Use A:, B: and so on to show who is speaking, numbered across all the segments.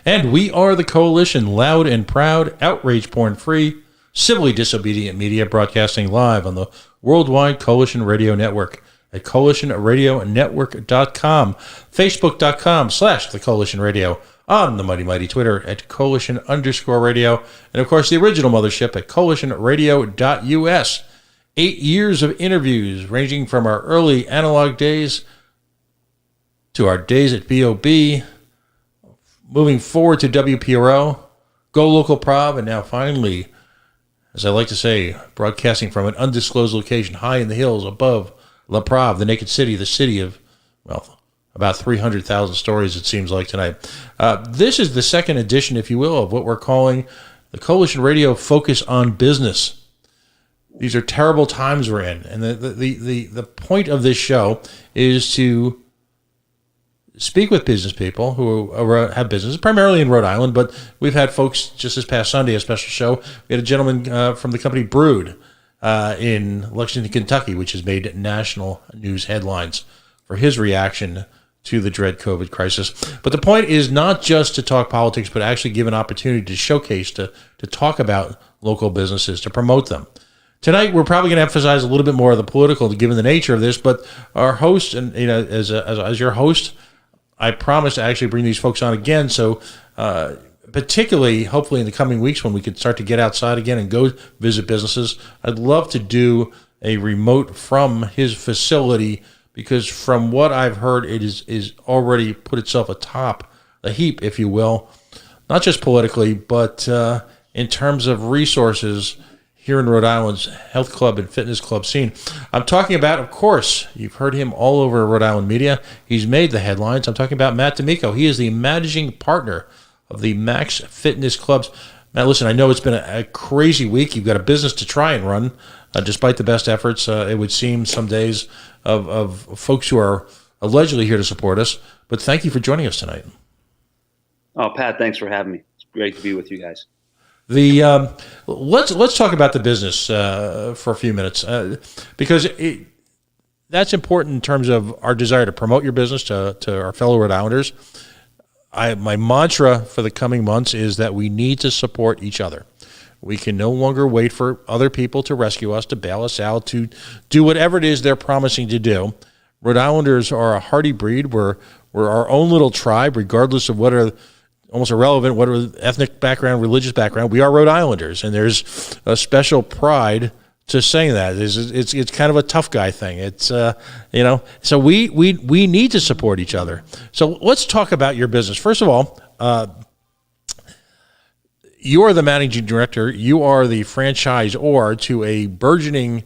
A: And we are the Coalition, loud and proud, outrage porn-free, civilly disobedient media, broadcasting live on the worldwide Coalition Radio Network at coalitionradionetwork.com, facebook.com/the Coalition Radio, on the mighty Twitter at coalition_radio, and of course the original mothership at coalitionradio.us. 8 years of interviews ranging from our early analog days to our days at BOB, moving forward to WPRO, Go Local Prov, and now finally, as I like to say, broadcasting from an undisclosed location high in the hills above La Prov, the naked city, the city of, well, about 300,000 stories, it seems like tonight. This is the second edition, if you will, of what we're calling the Coalition Radio Focus on Business. These are terrible times we're in, and the point of this show is to speak with business people who have businesses, primarily in Rhode Island, but we've had folks just this past Sunday, a special show. We had a gentleman from the company Brood in Lexington, Kentucky, which has made national news headlines for his reaction to the dread COVID crisis. But the point is not just to talk politics, but actually give an opportunity to showcase, to talk about local businesses, to promote them. Tonight, we're probably going to emphasize a little bit more of the political, given the nature of this, but our host, and as your host, I promise to actually bring these folks on again. So particularly, hopefully in the coming weeks when we can start to get outside again and go visit businesses, I'd love to do a remote from his facility, because from what I've heard, it is already put itself atop the heap, if you will, not just politically, but in terms of resources here in Rhode Island's health club and fitness club scene. I'm talking about, of course, you've heard him all over Rhode Island media. He's made the headlines. I'm talking about Matt D'Amico. He is the managing partner of the Max Fitness Clubs. Matt, listen, I know it's been a crazy week. You've got a business to try and run, despite the best efforts, it would seem, some days of folks who are allegedly here to support us. But thank you for joining us tonight.
B: Oh, Pat, thanks for having me. It's great to be with you guys.
A: Let's talk about the business for a few minutes, because that's important in terms of our desire to promote your business to our fellow Rhode Islanders. My mantra for the coming months is that we need to support each other. We can no longer wait for other people to rescue us, to bail us out, to do whatever it is they're promising to do. Rhode Islanders are a hardy breed. We're our own little tribe, regardless of what are almost irrelevant, what are ethnic background, religious background. We are Rhode Islanders, and there's a special pride to saying that. It's kind of a tough guy thing. It's so we need to support each other. So let's talk about your business. First of all, you are the managing director. You are the franchisor to a burgeoning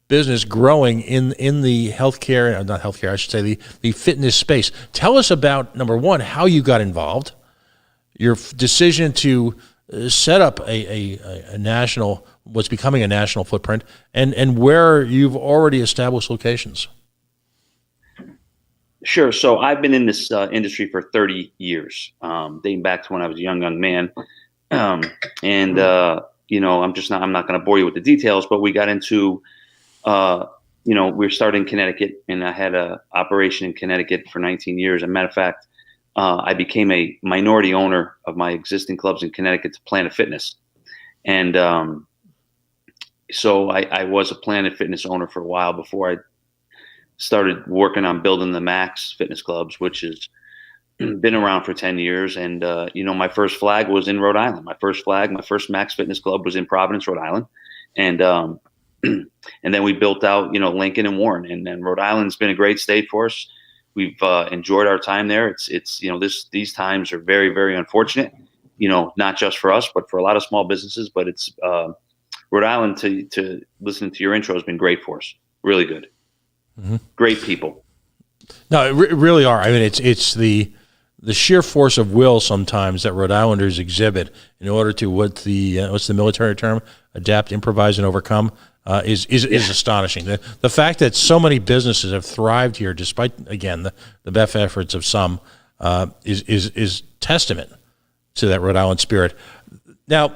A: business growing in the healthcare, not healthcare, I should say the fitness space. Tell us about, number one, how you got involved, your decision to set up a national, what's becoming a national footprint, and where you've already established locations.
B: Sure. So I've been in this industry for 30 years, dating back to when I was a young man. I'm not going to bore you with the details, but we got into, we started in Connecticut, and I had an operation in Connecticut for 19 years. As a matter of fact, I became a minority owner of my existing clubs in Connecticut to Planet Fitness. And so I was a Planet Fitness owner for a while before I started working on building the Max Fitness Clubs, which has been around for 10 years. And, my first flag was in Rhode Island. My first Max Fitness Club was in Providence, Rhode Island. And then we built out, Lincoln and Warren. And then Rhode Island's been a great state for us. We've enjoyed our time there. These times are very, very unfortunate, not just for us, but for a lot of small businesses. But it's Rhode Island, to listen to your intro, has been great for us. Really good. Mm-hmm. Great people.
A: No, it really are. I mean, it's the sheer force of will sometimes that Rhode Islanders exhibit in order to what's the military term? Adapt, improvise, and overcome. Is astonishing. The fact that so many businesses have thrived here, despite, again, the best efforts of some, is testament to that Rhode Island spirit. Now,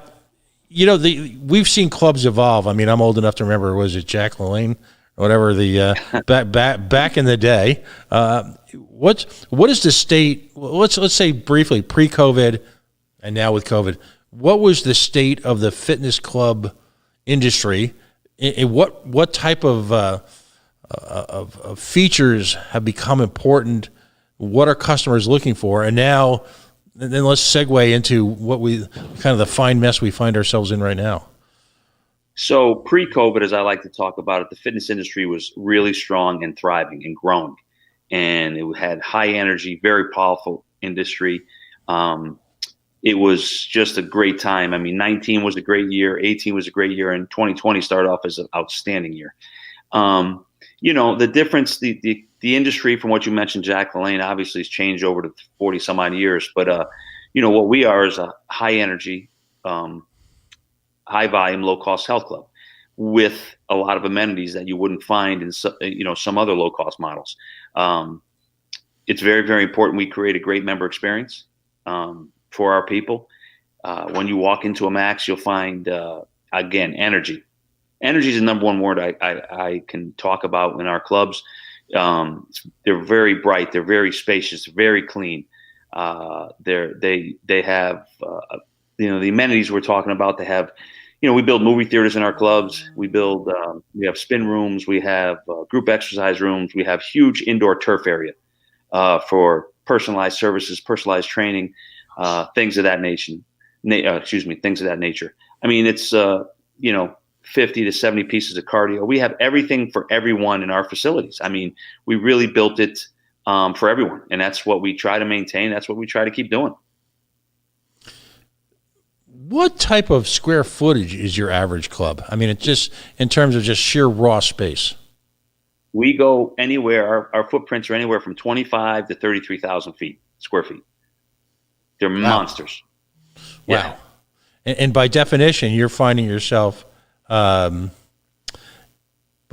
A: we've seen clubs evolve. I mean, I'm old enough to remember, was it Jack LaLanne whatever the back in the day. What is the state? Let's say briefly pre-COVID, and now with COVID, what was the state of the fitness club industry? What type of features have become important? What are customers looking for? And now, then let's segue into what we kind of the fine mess we find ourselves in right now.
B: So pre-COVID, as I like to talk about it, the fitness industry was really strong and thriving and growing, and it had high energy, very powerful industry. It was just a great time. I mean, 19 was a great year, 18 was a great year, and 2020 started off as an outstanding year. The difference, the industry, from what you mentioned, Jack LaLanne, obviously has changed over the 40 some odd years. But, what we are is a high energy, high volume, low cost health club with a lot of amenities that you wouldn't find in, some other low cost models. It's very, very important we create a great member experience for our people. When you walk into a Max, you'll find, again, energy. Energy is the number one word I can talk about in our clubs. They're very bright. They're very spacious. Very clean. They have the amenities we're talking about. They have, we build movie theaters in our clubs. We have spin rooms. We have group exercise rooms. We have huge indoor turf area for personalized services, personalized training, things of that nature. Things of that nature. I mean, it's 50 to 70 pieces of cardio. We have everything for everyone in our facilities. I mean, we really built it for everyone, and that's what we try to maintain. That's what we try to keep doing.
A: What type of square footage is your average club? I mean, it's just in terms of just sheer raw space.
B: We go anywhere. Our footprints are anywhere from 25 to 33,000 square feet. They're monsters.
A: Wow. Yeah. And by definition, you're finding yourself, by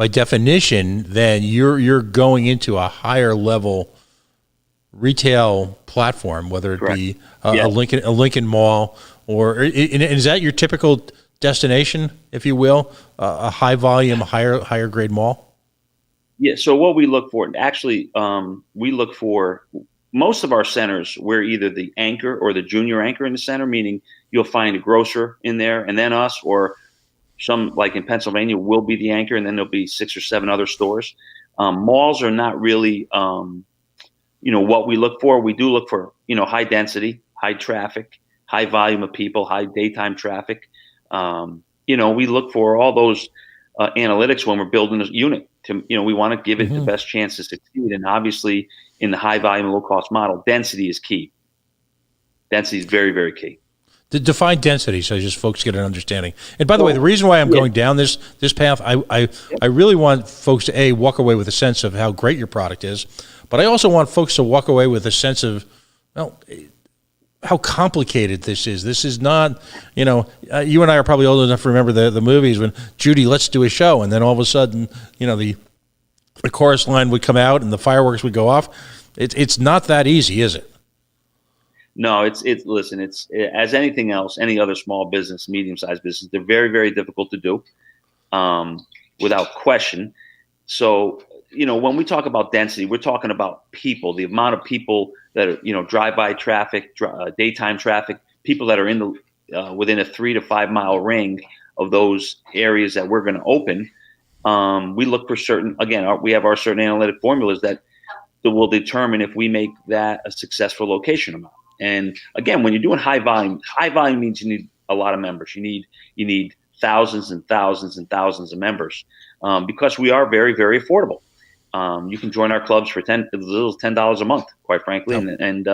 A: definition, then you're going into a higher level retail platform, whether it be a Lincoln Mall, or is that your typical destination, if you will, a high volume, higher grade mall?
B: Yeah. So what we look for, actually, we look for most of our centers. We're either the anchor or the junior anchor in the center, meaning you'll find a grocer in there, and then us, or some, like in Pennsylvania, will be the anchor, and then there'll be 6 or 7 other stores. Malls are not really, what we look for. We do look for, high density, high traffic, high volume of people, high daytime traffic. We look for all those analytics when we're building a unit. We want to give it the best chance to succeed. And obviously, in the high volume, low cost model, density is key. Density is very, very key.
A: Define density so just folks get an understanding. And by the way, the reason why I'm going down this path, I really want folks to walk away with a sense of how great your product is, but I also want folks to walk away with a sense of, how complicated this is. This is not, you and I are probably old enough to remember the movies when Judy, let's do a show, and then all of a sudden, the chorus line would come out and the fireworks would go off. It's not that easy, is it?
B: No, listen, it's as anything else, any other small business, medium-sized business, they're very, very difficult to do, without question. So, when we talk about density, we're talking about people, the amount of people that are, drive-by traffic, daytime traffic, people that are in the within a 3 to 5 mile ring of those areas that we're going to open. We look for we have our certain analytic formulas that will determine if we make that a successful location or not. And again, when you're doing high volume means you need a lot of members. You need thousands and thousands and thousands of members, because we are very, very affordable. You can join our clubs for as little as $10 a month, quite frankly. And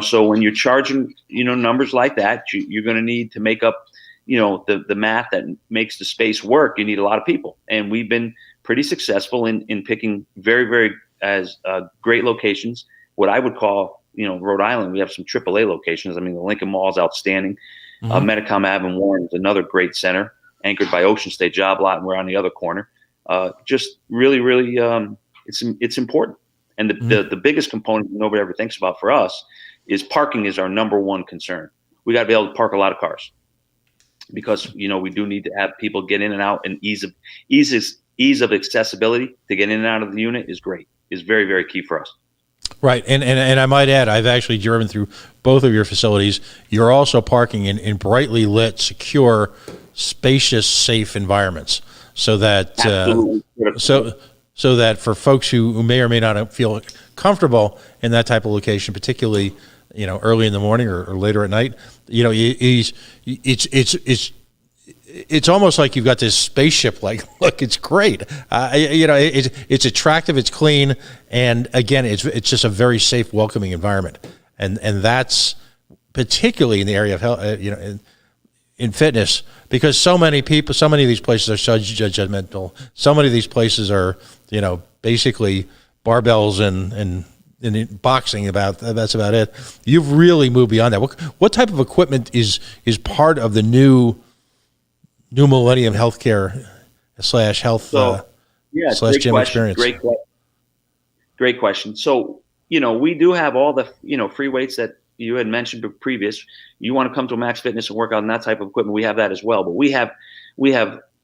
B: so when you're charging, numbers like that, you're going to need to make up, the math that makes the space work. You need a lot of people. And we've been pretty successful in picking very, very great locations, what I would call, Rhode Island. We have some AAA locations. I mean, the Lincoln Mall is outstanding. Medicom Ave in Warren is another great center, anchored by Ocean State Job Lot, and we're on the other corner. Just really, really, it's important. And the biggest component nobody ever thinks about for us is parking is our number one concern. We got to be able to park a lot of cars, because we do need to have people get in and out, and ease ease of accessibility to get in and out of the unit is great, is very, very key for us.
A: Right. And I might add, I've actually driven through both of your facilities. You're also parking in brightly lit, secure, spacious, safe environments, so that so that for folks who may or may not feel comfortable in that type of location, particularly, early in the morning or later at night, it's almost like you've got this spaceship-like look. It's great. It's attractive. It's clean, and again, it's just a very safe, welcoming environment. And that's particularly in the area of health, in fitness, because so many of these places are so judgmental. So many of these places are, basically barbells and boxing. That's about it. You've really moved beyond that. What type of equipment is part of the new millennium healthcare / health / gym experience?
B: Great question. So, we do have all the, free weights that you had mentioned previous. You want to come to Max Fitness and work out on that type of equipment, we have that as well. But we have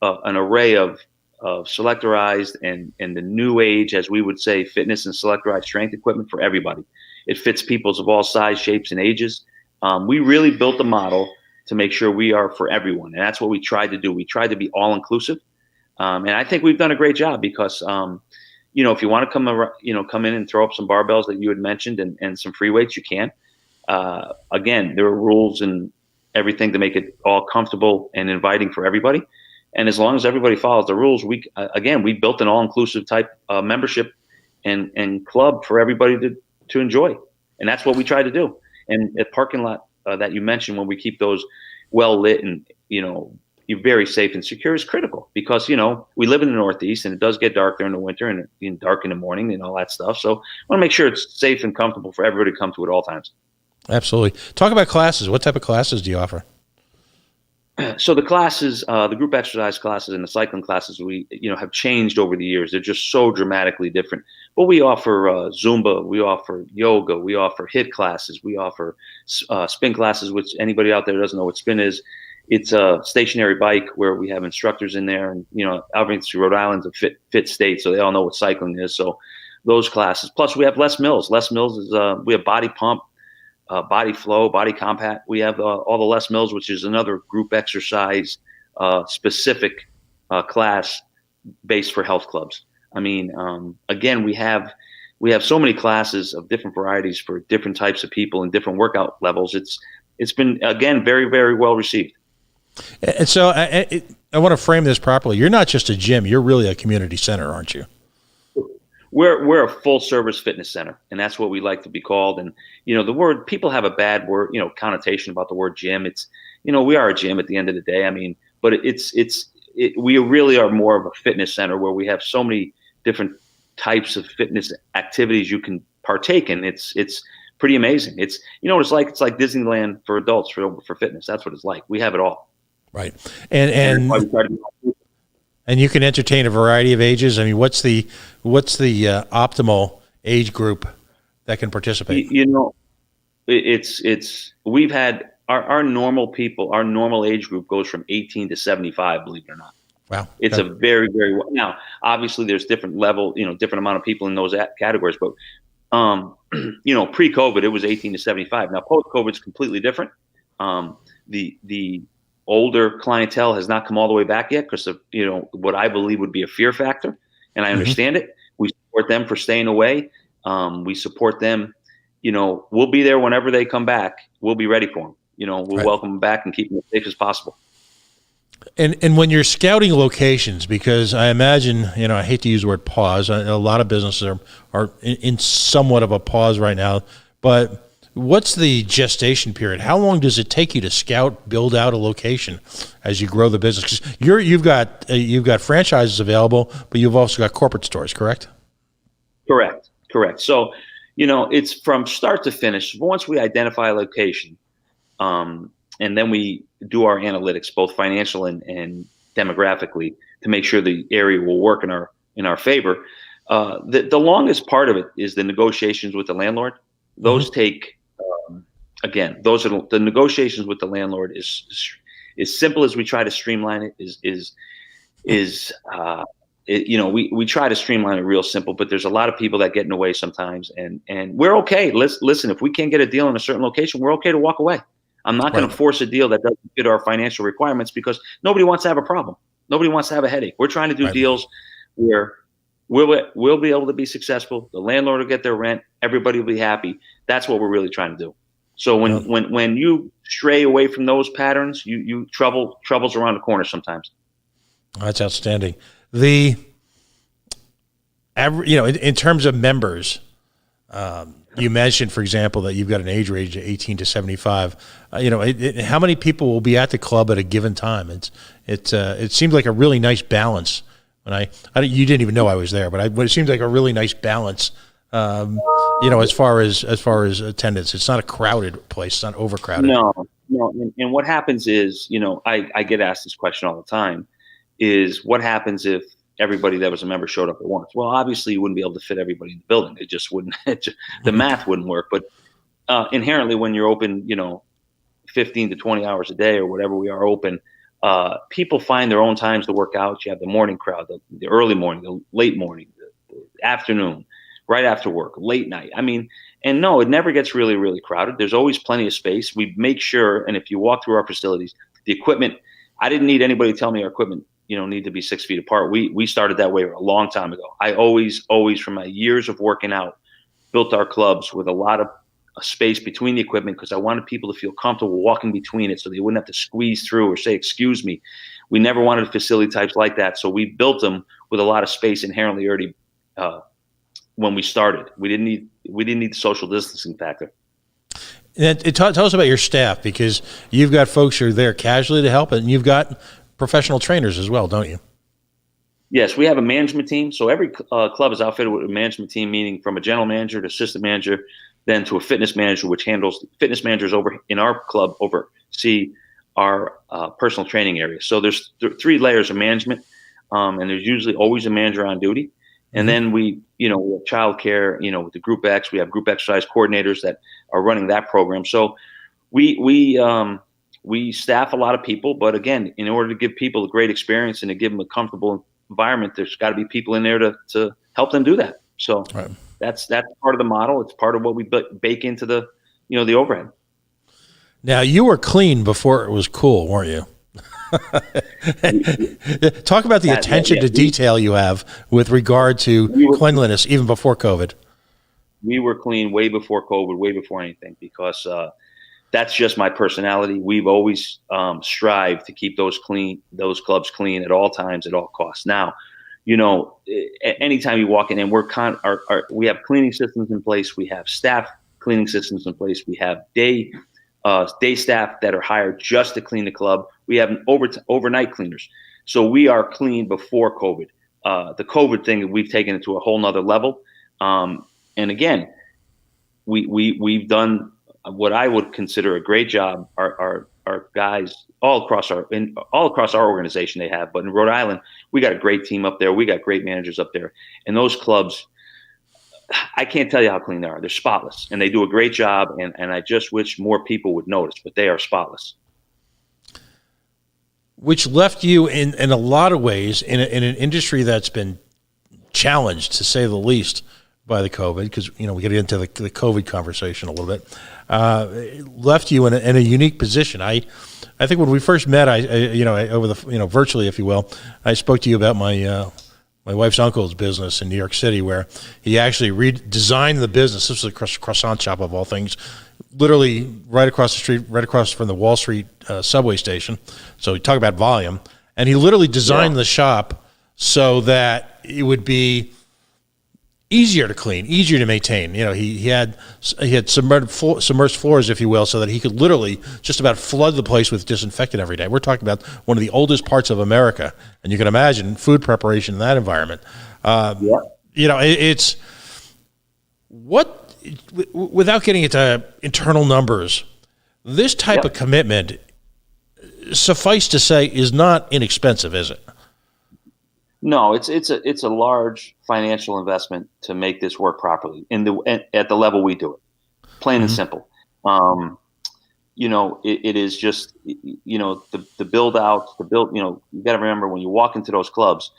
B: an array of selectorized and the new age, as we would say, fitness and selectorized strength equipment for everybody. It fits people's of all size, shapes, and ages. We really built the model to make sure we are for everyone. And that's what we tried to do. We tried to be all inclusive. And I think we've done a great job because, if you want to come in and throw up some barbells that you had mentioned and some free weights, you can. Again, there are rules and everything to make it all comfortable and inviting for everybody. And as long as everybody follows the rules, we built an all-inclusive type membership and club for everybody to enjoy. And that's what we try to do. And the parking lot that you mentioned, when we keep those well lit and, you're very safe and secure, is critical because, we live in the Northeast and it does get dark during the winter and dark in the morning and all that stuff. So I want to make sure it's safe and comfortable for everybody to come to at all times.
A: Absolutely. Talk about classes. What type of classes do you offer?
B: So the classes, the group exercise classes and the cycling classes, we have changed over the years. They're just so dramatically different. But we offer Zumba, we offer yoga, we offer HIIT classes, we offer spin classes, which anybody out there doesn't know what spin is. It's a stationary bike where we have instructors in there, and obviously Rhode Island's a fit state, so they all know what cycling is. So those classes. Plus we have Les Mills. Les Mills is we have body pump, body flow, body compact. We have all the Les Mills, which is another group exercise specific class based for health clubs. I mean, again, we have so many classes of different varieties for different types of people and different workout levels. It's been, again, very, very well received.
A: And so I want to frame this properly. You're not just a gym; you're really a community center, aren't you?
B: We're a full service fitness center, and that's what we like to be called. And the word, people have a bad word, connotation about the word gym. It's we are a gym at the end of the day. I mean, but we really are more of a fitness center where we have so many different types of fitness activities you can partake in. It's pretty amazing. It's what it's like. It's like Disneyland for adults for fitness. That's what it's like. We have it all. Right.
A: And you can entertain a variety of ages. I mean, what's the optimal age group that can participate?
B: We've had our normal people, our normal age group goes from 18 to 75, believe it or not.
A: Wow.
B: It's a very, very well. Now, obviously there's different level, different amount of people in those categories, but pre-COVID, it was 18 to 75. Now, post-COVID, it's completely different. The older clientele has not come all the way back yet because of, what I believe would be a fear factor. And I understand it. We support them for staying away. We support them, we'll be there whenever they come back. We'll be ready for them. We'll welcome them back and keep them as safe as possible.
A: And when you're scouting locations, because I imagine, I hate to use the word pause. A lot of businesses are in somewhat of a pause right now, but what's the gestation period? How long does it take you to scout, build out a location as you grow the business? Because you've got franchises available, but you've also got corporate stores, correct?
B: Correct. So, it's from start to finish. Once we identify a location, and then we do our analytics, both financial and demographically, to make sure the area will work in our favor. The longest part of it is the negotiations with the landlord. Those take. Again, those are the negotiations with the landlord is as simple as we try to streamline it is we try to streamline it real simple, but there's a lot of people that get in the way sometimes, and we're okay. Listen, if we can't get a deal in a certain location, we're okay to walk away. I'm not going to force a deal that doesn't fit our financial requirements, because nobody wants to have a problem. Nobody wants to have a headache. We're trying to do deals where we'll be able to be successful. The landlord will get their rent. Everybody will be happy. That's what we're really trying to do. So when you stray away from those patterns, trouble's around the corner sometimes.
A: That's outstanding. In terms of members, you mentioned, for example, that you've got an age range of 18 to 75. How many people will be at the club at a given time? It seems like a really nice balance. You didn't even know I was there, but it seems like a really nice balance. As far as attendance, it's not a crowded place. It's not overcrowded.
B: No. And what happens is, I get asked this question all the time, is what happens if everybody that was a member showed up at once? Well, obviously you wouldn't be able to fit everybody in the building. It just wouldn't, the math wouldn't work. But inherently, when you're open, 15 to 20 hours a day or whatever we are open, people find their own times to work out. You have the morning crowd, the early morning, the late morning, the afternoon, right after work, late night. And no, it never gets really, really crowded. There's always plenty of space. We make sure, and if you walk through our facilities, the equipment, I didn't need anybody to tell me our equipment need to be 6 feet apart. We started that way a long time ago. I always, from my years of working out, built our clubs with a lot of space between the equipment, because I wanted people to feel comfortable walking between it, so they wouldn't have to squeeze through or say, excuse me. We never wanted facility types like that. So we built them with a lot of space inherently already when we started. We didn't need the social distancing factor.
A: And tell us about your staff, because you've got folks who are there casually to help, and you've got professional trainers as well, don't you?
B: Yes, we have a management team. So every club is outfitted with a management team, meaning from a general manager to assistant manager, then to a fitness manager, which handles fitness managers over in our club oversee our personal training area. So there's 3 layers of management, and there's usually always a manager on duty. And then we have childcare, with the Group X, we have group exercise coordinators that are running that program. So we staff a lot of people, but again, in order to give people a great experience and to give them a comfortable environment, there's got to be people in there to help them do that. So that's part of the model. It's part of what we bake into the overhead. Now, you were clean before it was cool, weren't you?
A: Talk about the attention to detail you have with regard to cleanliness, even before COVID.
B: We were clean way before COVID, way before anything, because that's just my personality. We've always strived to keep those clubs clean at all times, at all costs. Now, anytime you walk in, and we have cleaning systems in place. We have staff cleaning systems in place. We have day staff that are hired just to clean the club. We have overnight cleaners. So we are clean before COVID. The COVID thing, we've taken it to a whole nother level. And again, we've done what I would consider a great job. Our guys all across our organization, they have, but in Rhode Island, we got a great team up there. We got great managers up there, and those clubs, I can't tell you how clean they are. They're spotless, and they do a great job. And I just wish more people would notice, but they are spotless.
A: Which left you in a lot of ways in an industry that's been challenged, to say the least, by the COVID, because we get into the COVID conversation a little bit. It left you in a unique position. I think when we first met, over the virtually, if you will, I spoke to you about my wife's uncle's business in New York City, where he actually redesigned the business. This was a croissant shop of all things, literally right across the street, right across from the Wall Street subway station. So you talk about volume, and he literally designed the shop so that it would be easier to clean, easier to maintain. He had submerged floors, if you will, so that he could literally just about flood the place with disinfectant every day. We're talking about one of the oldest parts of America, and you can imagine food preparation in that environment. It's what, without getting into internal numbers, this type of commitment, suffice to say, is not inexpensive, is it?
B: No, it's a large financial investment to make this work properly at the level we do it. Plain and simple. It is just the build out, you got to remember, when you walk into those clubs,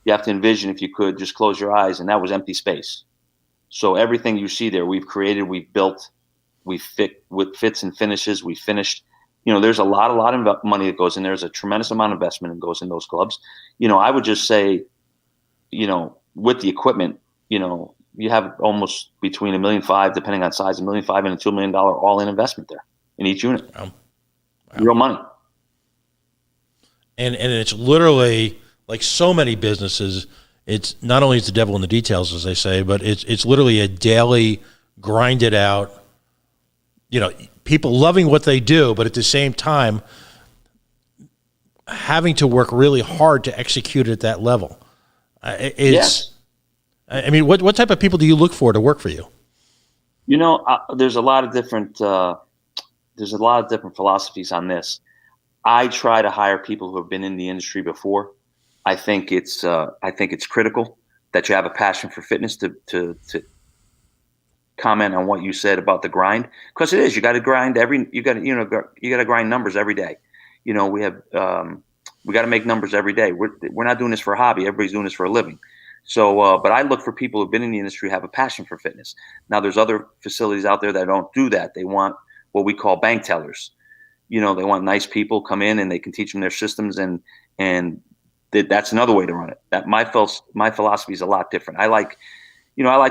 B: you have to envision, if you could, just close your eyes, and that was empty space. So everything you see there, we've created, we've built, we fit with fits and finishes. We finished. There's a lot of money that goes in. There's a tremendous amount of investment that goes in those clubs. I would just say, with the equipment, you have almost between $1.5 million, depending on size, $1.5 million and $2 million all-in investment there in each unit. Wow. Real money.
A: And it's literally like so many businesses. It's not only is the devil in the details, as they say, but it's literally a daily grind it out. People loving what they do, but at the same time having to work really hard to execute at that level. It's. Yeah. I mean, what type of people do you look for to work for you?
B: There's a lot of different philosophies on this. I try to hire people who have been in the industry before. I think it's critical that you have a passion for fitness to comment on what you said about the grind, because it is. You got to grind you got to grind numbers every day. We got to make numbers every day. We're not doing this for a hobby. Everybody's doing this for a living. So, but I look for people who've been in the industry, have a passion for fitness. Now, there's other facilities out there that don't do that. They want what we call bank tellers. They want nice people come in and they can teach them their systems, and that's another way to run it. That my philosophy is a lot different. I like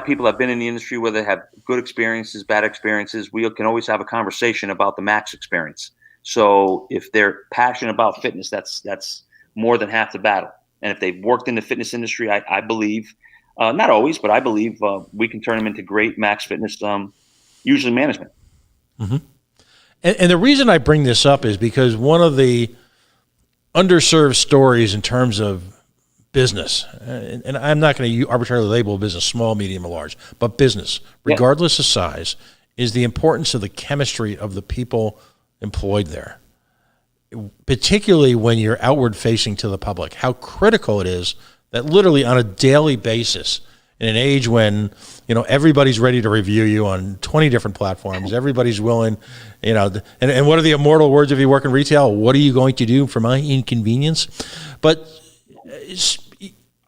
B: people that have been in the industry, where they have good experiences, bad experiences. We can always have a conversation about the max experience. So if they're passionate about fitness, that's more than half the battle. And if they've worked in the fitness industry, I believe, not always, but I believe we can turn them into great max fitness, usually management.
A: Mm-hmm. And the reason I bring this up is because one of the underserved stories in terms of business, and I'm not going to arbitrarily label a business small, medium, or large, but business, regardless of size, is the importance of the chemistry of the people employed there, particularly when you're outward facing to the public. How critical it is that literally on a daily basis, in an age when everybody's ready to review you on 20 different platforms, everybody's willing, and what are the immortal words if you work in retail? What are you going to do for my inconvenience? But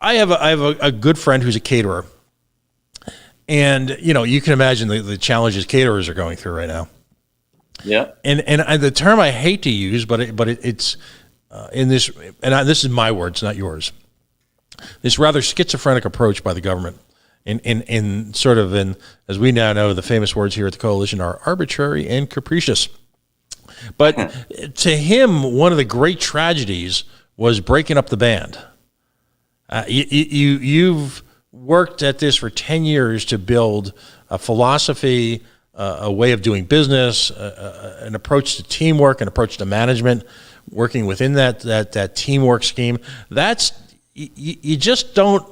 A: I have a good friend who's a caterer, and you can imagine the challenges caterers are going through right now.
B: Yeah,
A: and the term I hate to use, but it's in this, and this is my words, not yours. This rather schizophrenic approach by the government, in sort of, as we now know, the famous words here at the Coalition are arbitrary and capricious. But to him, one of the great tragedies was breaking up the band. You've worked at this for 10 years to build a philosophy, a way of doing business, an approach to teamwork, an approach to management, working within that teamwork scheme. You just don't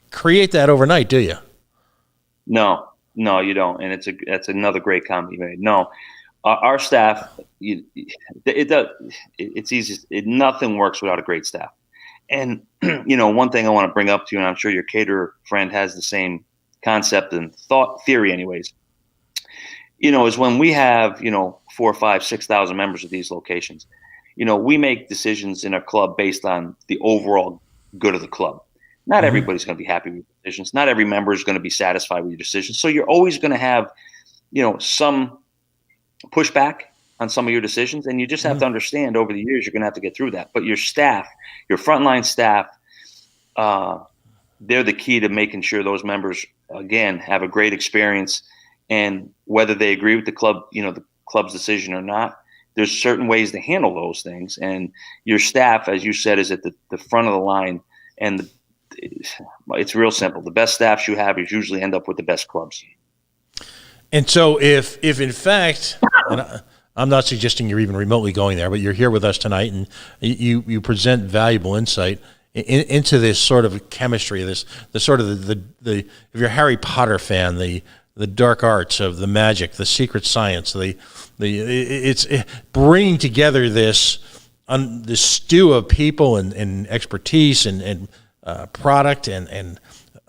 A: create that overnight, do you?
B: No, you don't. And that's another great comment you made. No, our staff, it's easy. Nothing works without a great staff. And, one thing I want to bring up to you, and I'm sure your caterer friend has the same concept and theory anyways, is when we have, 4,000, 5,000, 6,000 members of these locations, we make decisions in our club based on the overall good of the club. Not everybody's going to be happy with your decisions. Not every member is going to be satisfied with your decisions. So you're always going to have, some pushback on some of your decisions. And you just have to understand over the years, you're going to have to get through that. But your staff, your frontline staff, they're the key to making sure those members, again, have a great experience. And whether they agree with the club, the club's decision or not, there's certain ways to handle those things. And your staff, as you said, is at the front of the line. And it's real simple. The best staffs you have is usually end up with the best clubs. And
A: so if in fact, and I'm not suggesting you're even remotely going there, but you're here with us tonight and you present valuable insight into this sort of chemistry, the sort of the if you're a Harry Potter fan, the dark arts of the magic, the secret science, it's bringing together this stew of people and expertise and product and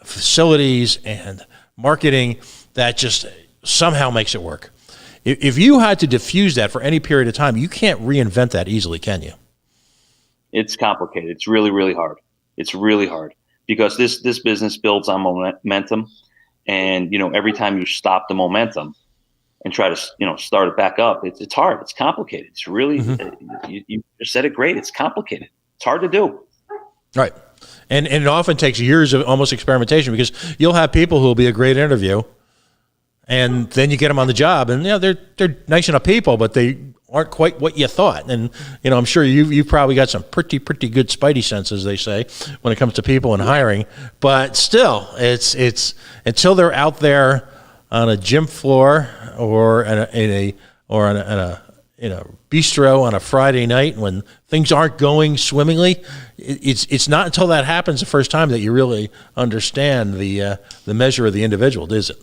A: facilities and marketing that just somehow makes it work. If you had to diffuse that for any period of time, you can't reinvent that easily, can you?
B: It's complicated. It's really, really hard. It's really hard. because this business builds on momentum. And, every time you stop the momentum and try to, start it back up, it's hard. It's complicated. It's really, you just said it great. It's complicated. It's hard to do.
A: Right. And it often takes years of almost experimentation, because you'll have people who will be a great interview, and then you get them on the job, and they're nice enough people, but they aren't quite what you thought. And I'm sure you've probably got some pretty good spidey sense, as they say, when it comes to people and hiring. But still, it's until they're out there on a gym floor or in a bistro on a Friday night when things aren't going swimmingly. It's not until that happens the first time that you really understand the measure of the individual, is it?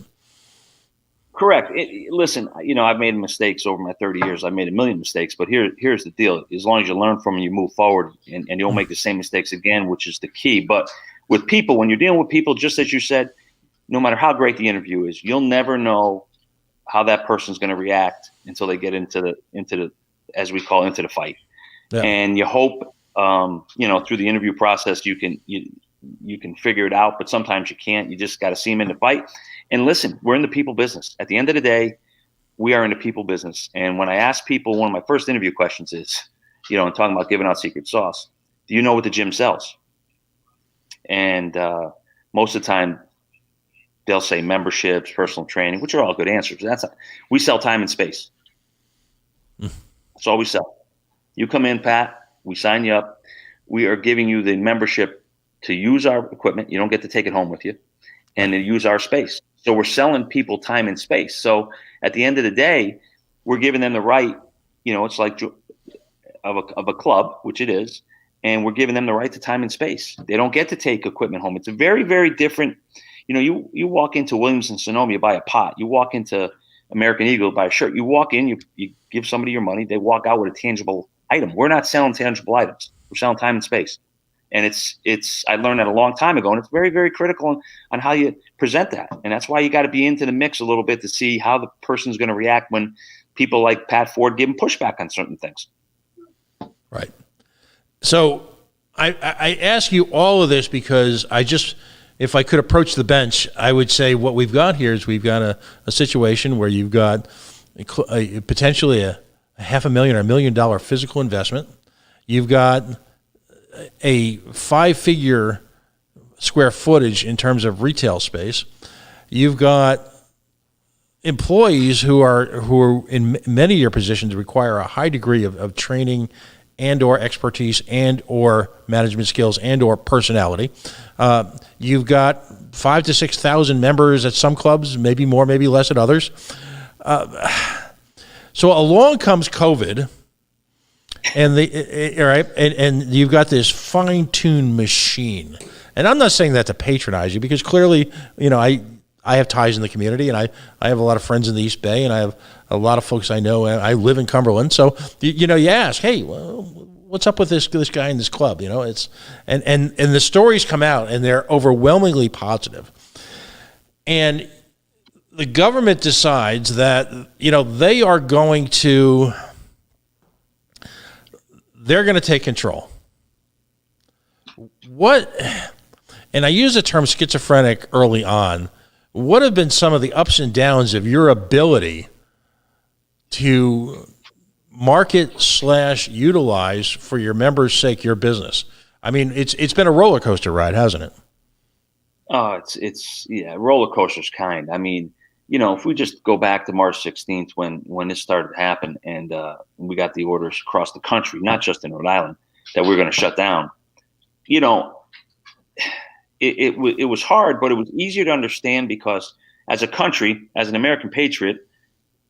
B: Correct. Listen, I've made mistakes over my 30 years. I've made a million mistakes, but here's the deal. As long as you learn from them, you move forward, and you don't make the same mistakes again, which is the key. But with people, when you're dealing with people, just as you said, no matter how great the interview is, you'll never know how that person's going to react until they get into the as we call, into the fight. Yeah. And you hope, through the interview process, you can figure it out, but sometimes you can't. You just got to see them in the fight. And listen, we're in the people business. At the end of the day, we are in the people business. And when I ask people, one of my first interview questions is, and talking about giving out secret sauce, do you know what the gym sells? And most of the time, they'll say memberships, personal training, which are all good answers. We sell time and space. That's all we sell. You come in, Pat, we sign you up. We are giving you the membership to use our equipment. You don't get to take it home with you, and to use our space. So we're selling people time and space. So at the end of the day, we're giving them the right, it's like of a club, which it is, and we're giving them the right to time and space. They don't get to take equipment home. It's a very, very different. You walk into Williams and Sonoma, you buy a pot. You walk into American Eagle, buy a shirt. You walk in, you give somebody your money. They walk out with a tangible item. We're not selling tangible items. We're selling time and space. And I learned that a long time ago, and it's very, very critical on how you present that. And that's why you got to be into the mix a little bit to see how the person's going to react when people like Pat Ford give them pushback on certain things.
A: Right. So I ask you all of this because if I could approach the bench, I would say what we've got here is we've got a situation where you've got potentially a $500,000 or $1 million physical investment. You've got a 5-figure square footage in terms of retail space. You've got employees who are in many of your positions require a high degree of training and or expertise and or management skills and or personality. You've got 5,000 to 6,000 members at some clubs, maybe more, maybe less at others. So along comes COVID, and and you've got this fine-tuned machine. And I'm not saying that to patronize you, because clearly, I have ties in the community, and I have a lot of friends in the East Bay, and I have a lot of folks I know. And I live in Cumberland, so you ask, hey, well, what's up with this guy in this club? It's and the stories come out, and they're overwhelmingly positive. And the government decides that they're going to take control. And I use the term schizophrenic early on. What have been some of the ups and downs of your ability to market/utilize for your members' sake your business? I mean, it's been a roller coaster ride, hasn't it?
B: Oh, it's roller coaster's kind. I mean, if we just go back to March 16th when this started to happen, and we got the orders across the country, not just in Rhode Island, that we're going to shut down. It was hard, but it was easier to understand, because as a country, as an American patriot,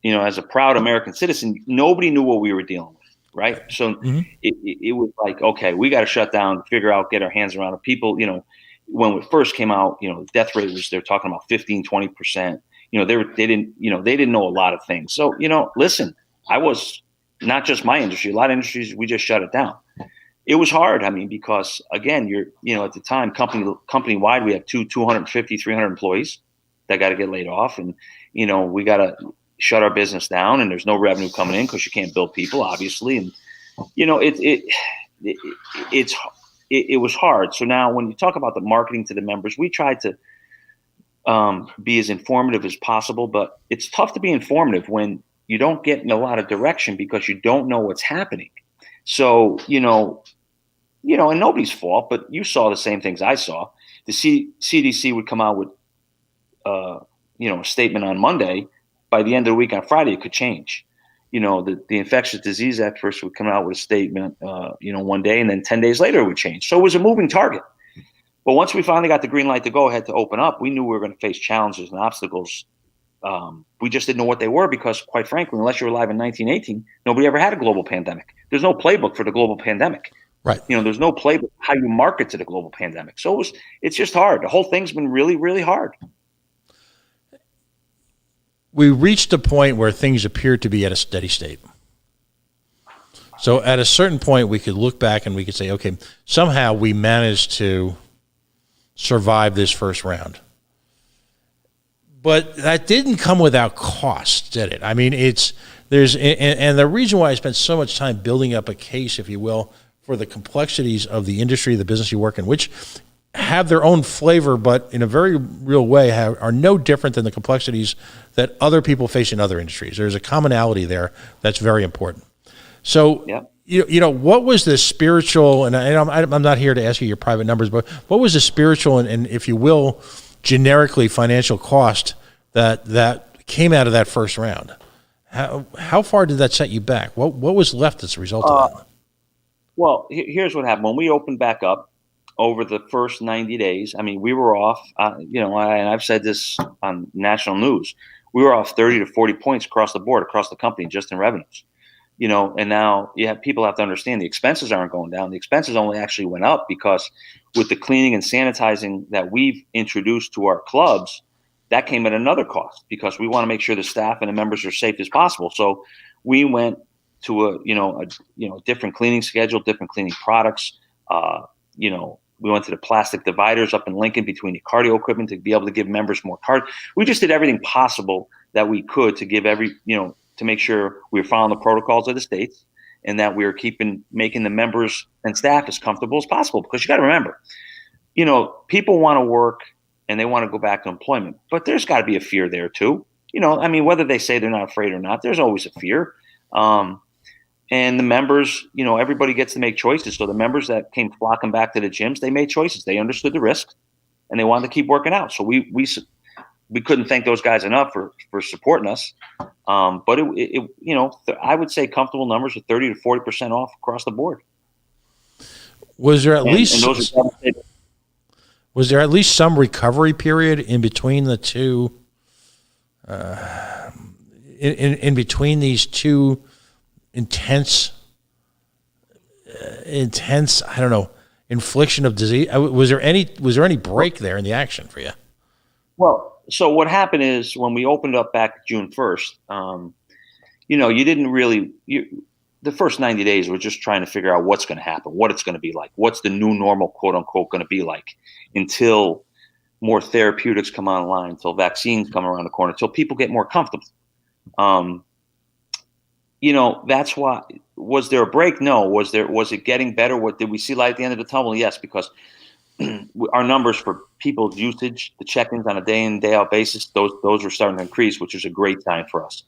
B: as a proud American citizen, nobody knew what we were dealing with, right? So it was like, okay, we got to shut down, figure out, get our hands around it. People, when it first came out, the death rate they're talking about 15, 20%. They didn't know a lot of things. So, listen, I was not just my industry, a lot of industries, we just shut it down. It was hard. I mean, because again, at the time, company wide, we have 250, 300 employees that got to get laid off, and we got to shut our business down, and there's no revenue coming in because you can't bill people, obviously, and it was hard. So now when you talk about the marketing to the members, we tried to be as informative as possible, but it's tough to be informative when you don't get in a lot of direction because you don't know what's happening. So, and nobody's fault, but you saw the same things I saw. The CDC would come out with, a statement on Monday. By the end of the week on Friday, it could change. The infectious disease experts would come out with a statement, one day, and then 10 days later it would change. So it was a moving target. But once we finally got the green light to go ahead to open up, we knew we were going to face challenges and obstacles. We just didn't know what they were because, quite frankly, unless you were alive in 1918, nobody ever had a global pandemic. There's no playbook for the global pandemic.
A: Right.
B: There's no playbook how you market to the global pandemic. So it's just hard. The whole thing's been really, really hard.
A: We reached a point where things appeared to be at a steady state. So at a certain point, we could look back and we could say, okay, somehow we managed to survive this first round. But that didn't come without cost, did it? I mean, and the reason why I spent so much time building up a case, if you will, for the complexities of the industry, the business you work in, which have their own flavor, but in a very real way are no different than the complexities that other people face in other industries. There's a commonality there that's very important. So, what was the spiritual, and I'm not here to ask you your private numbers, but what was the spiritual and if you will, generically financial cost that came out of that first round? How far did that set you back? What was left as a result of that?
B: Well, here's what happened. When we opened back up over the first 90 days, I mean, we were off, and I've said this on national news, we were off 30 to 40 points across the board, across the company, just in revenues. And now people have to understand the expenses aren't going down. The expenses only actually went up because with the cleaning and sanitizing that we've introduced to our clubs, that came at another cost because we want to make sure the staff and the members are safe as possible. So we went to a different cleaning schedule, different cleaning products. We went to the plastic dividers up in Lincoln between the cardio equipment to be able to give members more cardio. We just did everything possible that we could to give to make sure we were following the protocols of the states and that we were making the members and staff as comfortable as possible. Because you got to remember, people want to work and they want to go back to employment, but there's got to be a fear there too. Whether they say they're not afraid or not, there's always a fear. And the members, everybody gets to make choices. So the members that came flocking back to the gyms, they made choices. They understood the risk and they wanted to keep working out. So we couldn't thank those guys enough for supporting us. But I would say comfortable numbers of 30 to 40% off across the board.
A: Was there at least some recovery period in between the two? In between these two intense, I don't know, infliction of disease. Was there any break there in the action for you?
B: Well, so what happened is when we opened up back June 1st, you didn't really, the first 90 days were just trying to figure out what's going to happen, what it's going to be like, what's the new normal, quote unquote, going to be like until more therapeutics come online, until vaccines come around the corner, until people get more comfortable. That's why. Was there a break? No. Was it getting better? Did we see light at the end of the tunnel? Yes, because our numbers for people's usage, the check-ins on a day in, day out basis, those were starting to increase, which is a great sign for us.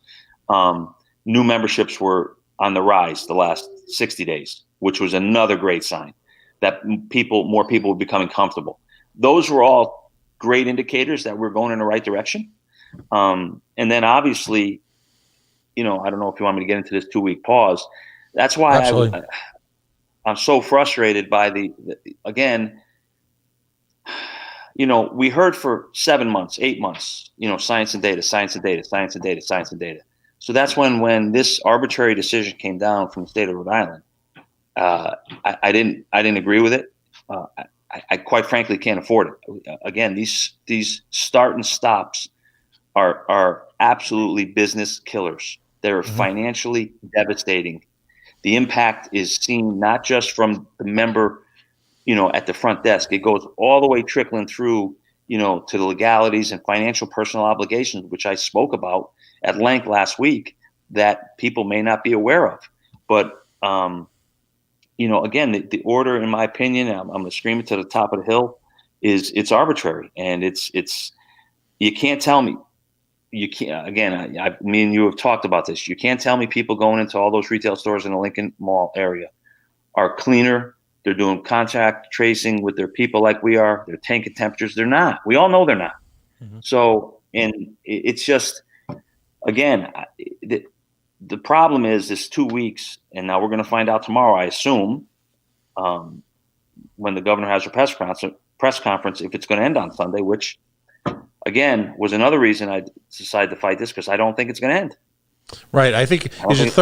B: New memberships were on the rise the last 60 days, which was another great sign that more people were becoming comfortable. Those were all great indicators that we're going in the right direction. And then obviously, I don't know if you want me to get into this 2-week pause. That's why I'm so frustrated by again, we heard for 7 months, 8 months, science and data, science and data, science and data, science and data. So that's when this arbitrary decision came down from the state of Rhode Island. I didn't agree with it. I quite frankly can't afford it. Again, these start and stops are absolutely business killers. They're financially devastating. The impact is seen not just from the member, at the front desk. It goes all the way trickling through, to the legalities and financial personal obligations, which I spoke about at length last week, that people may not be aware of. But again, the order, in my opinion, I'm going to scream it to the top of the hill, is it's arbitrary, and it's you can't tell me. You can't, again, me and you have talked about this. You can't tell me people going into all those retail stores in the Lincoln Mall area are cleaner. They're doing contact tracing with their people like we are. They're taking temperatures. They're not. We all know they're not. Mm-hmm. So, and it's just, again, the problem is this 2 weeks, and now we're going to find out tomorrow, I assume, when the governor has her press conference, if it's going to end on Sunday, which, again, was another reason I decided to fight this, because I don't think it's going to end.
A: Right. I think is it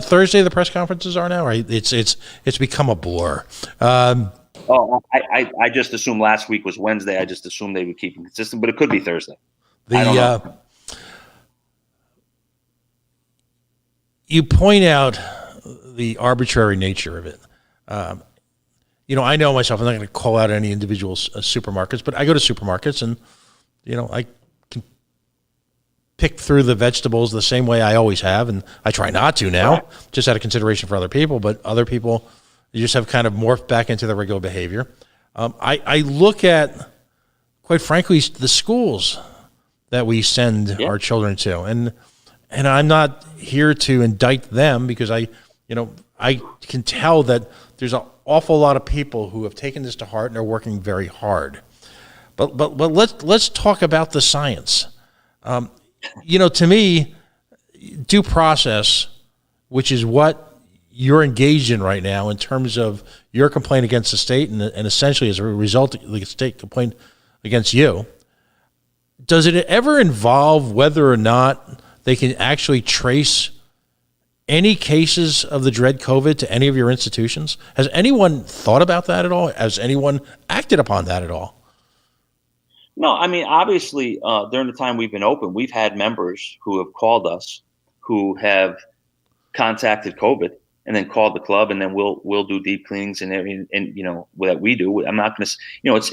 A: Thursday the press conferences are now? Right. It's become a blur.
B: I just assumed last week was Wednesday. I just assumed they would keep it consistent, but it could be Thursday. I don't know.
A: You point out the arbitrary nature of it. I know myself, I'm not going to call out any individual supermarkets, but I go to supermarkets and, I can pick through the vegetables the same way I always have. And I try not to now, just out of consideration for other people, but other people, you just have kind of morphed back into their regular behavior. I look at, quite frankly, the schools that we send our children to. And I'm not here to indict them, because I can tell that there's an awful lot of people who have taken this to heart and are working very hard. But let's talk about the science. To me, due process, which is what you're engaged in right now in terms of your complaint against the state and essentially as a result of the state complaint against you, does it ever involve whether or not they can actually trace any cases of the dread COVID to any of your institutions? Has anyone thought about that at all? Has anyone acted upon that at all?
B: No, I mean, obviously, during the time we've been open, we've had members who have called us who have contacted COVID and then called the club, and then we'll do deep cleanings and everything, and that we do. I'm not going to,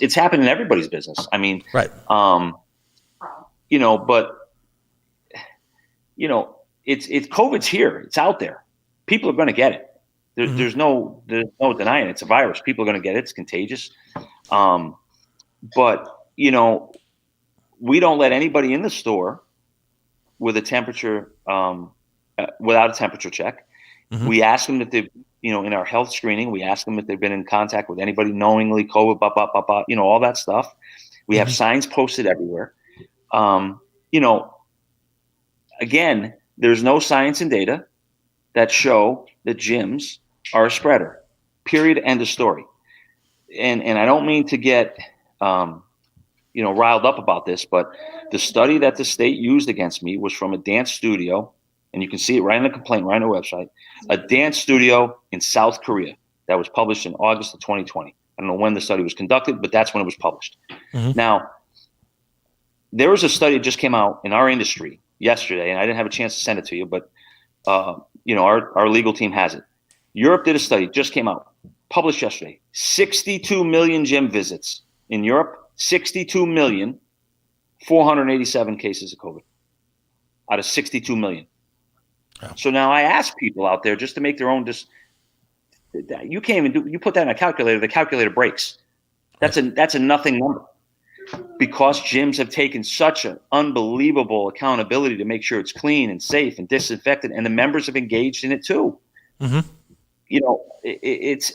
B: it's happened in everybody's business. I mean,
A: right.
B: But it's COVID's here. It's out there. People are going to get it. There's no denying it. It's a virus. People are going to get it. It's contagious. But we don't let anybody in the store with a temperature, without a temperature check. Mm-hmm. We ask them if they've, in our health screening, we ask them if they've been in contact with anybody knowingly, COVID, all that stuff. We have signs posted everywhere. Again, there's no science and data that show that gyms are a spreader. Period. End of story. And I don't mean to get riled up about this, but the study that the state used against me was from a dance studio, and you can see it right in the complaint, right on the website, a dance studio in South Korea that was published in August of 2020. I don't know when the study was conducted, but that's when it was published. Mm-hmm. Now, there was a study that just came out in our industry yesterday, and I didn't have a chance to send it to you, but our legal team has it. Europe did a study, just came out, published yesterday. 62 million gym visits in Europe. 62 million, 487 cases of COVID out of 62 million. Oh. So now I ask people out there just to make their own. You can't even you put that in a calculator. The calculator breaks. That's a nothing number, because gyms have taken such an unbelievable accountability to make sure it's clean and safe and disinfected, and the members have engaged in it too. Mm-hmm. It's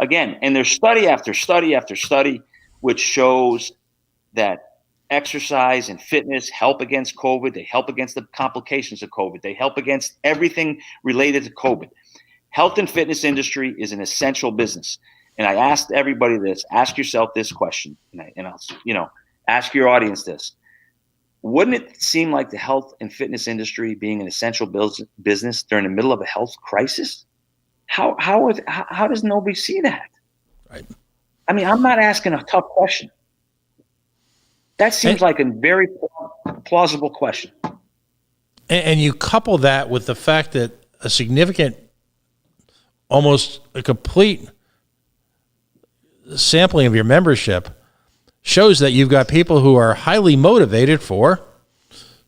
B: again, and there's study after study after study which shows that exercise and fitness help against COVID. They help against the complications of COVID. They help against everything related to COVID. Health and fitness industry is an essential business. And I asked everybody this, ask yourself this question, and I'll ask your audience this. Wouldn't it seem like the health and fitness industry being an essential business during the middle of a health crisis? How does nobody see that?
A: Right.
B: I mean, I'm not asking a tough question. That seems like a very plausible question.
A: And you couple that with the fact that a significant, almost a complete sampling of your membership shows that you've got people who are highly motivated for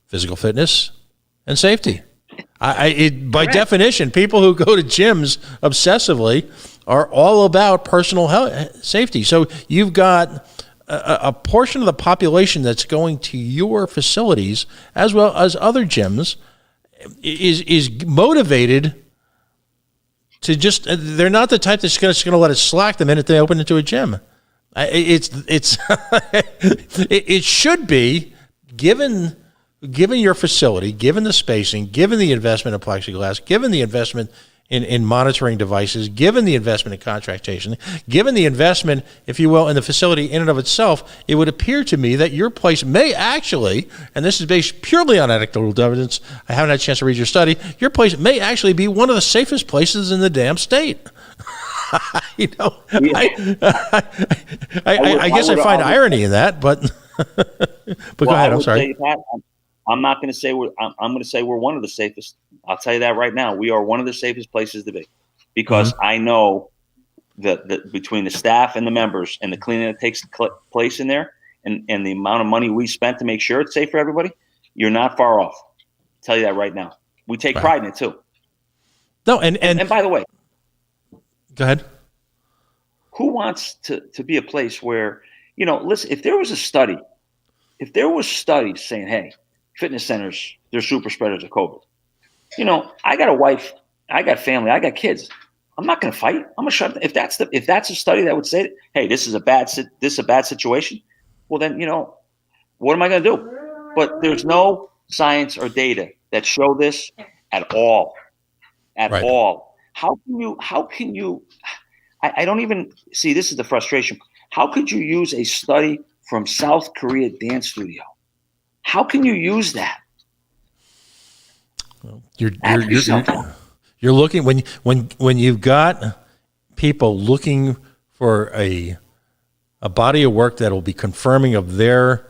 A: physical fitness and safety. By definition, people who go to gyms obsessively are all about personal health, safety. So you've got a portion of the population that's going to your facilities as well as other gyms is motivated to just, they're not the type that's just going to let it slack the minute they open into a gym. It should be, given your facility, given the spacing, given the investment in plexiglass, given the investment in monitoring devices, given the investment in contractation, given the investment, if you will, in the facility in and of itself, it would appear to me that your place may actually, and this is based purely on anecdotal evidence, I haven't had a chance to read your study, your place may actually be one of the safest places in the damn state. I guess I find irony in that, but go ahead. I'm sorry.
B: I'm not going to say I'm going to say we're one of the safest. I'll tell you that right now. We are one of the safest places to be, because I know that between the staff and the members and the cleaning that takes place in there, and the amount of money we spent to make sure it's safe for everybody, you're not far off. I'll tell you that right now. We take pride in it too.
A: No, and by
B: the way,
A: go ahead.
B: Who wants to be a place where, listen, if there was studies saying, hey, fitness centers, they're super spreaders of COVID. I got a wife, I got family, I got kids. I'm not going to fight. I'm going to shut. If that's a study that would say, hey, this is a bad situation. Well, then, what am I going to do? But there's no science or data that show this at all. All. How can you, I don't even see, this is the frustration. How could you use a study from South Korea dance studio? How can you use that?
A: You're looking, when you've got people looking for a body of work that will be confirming of their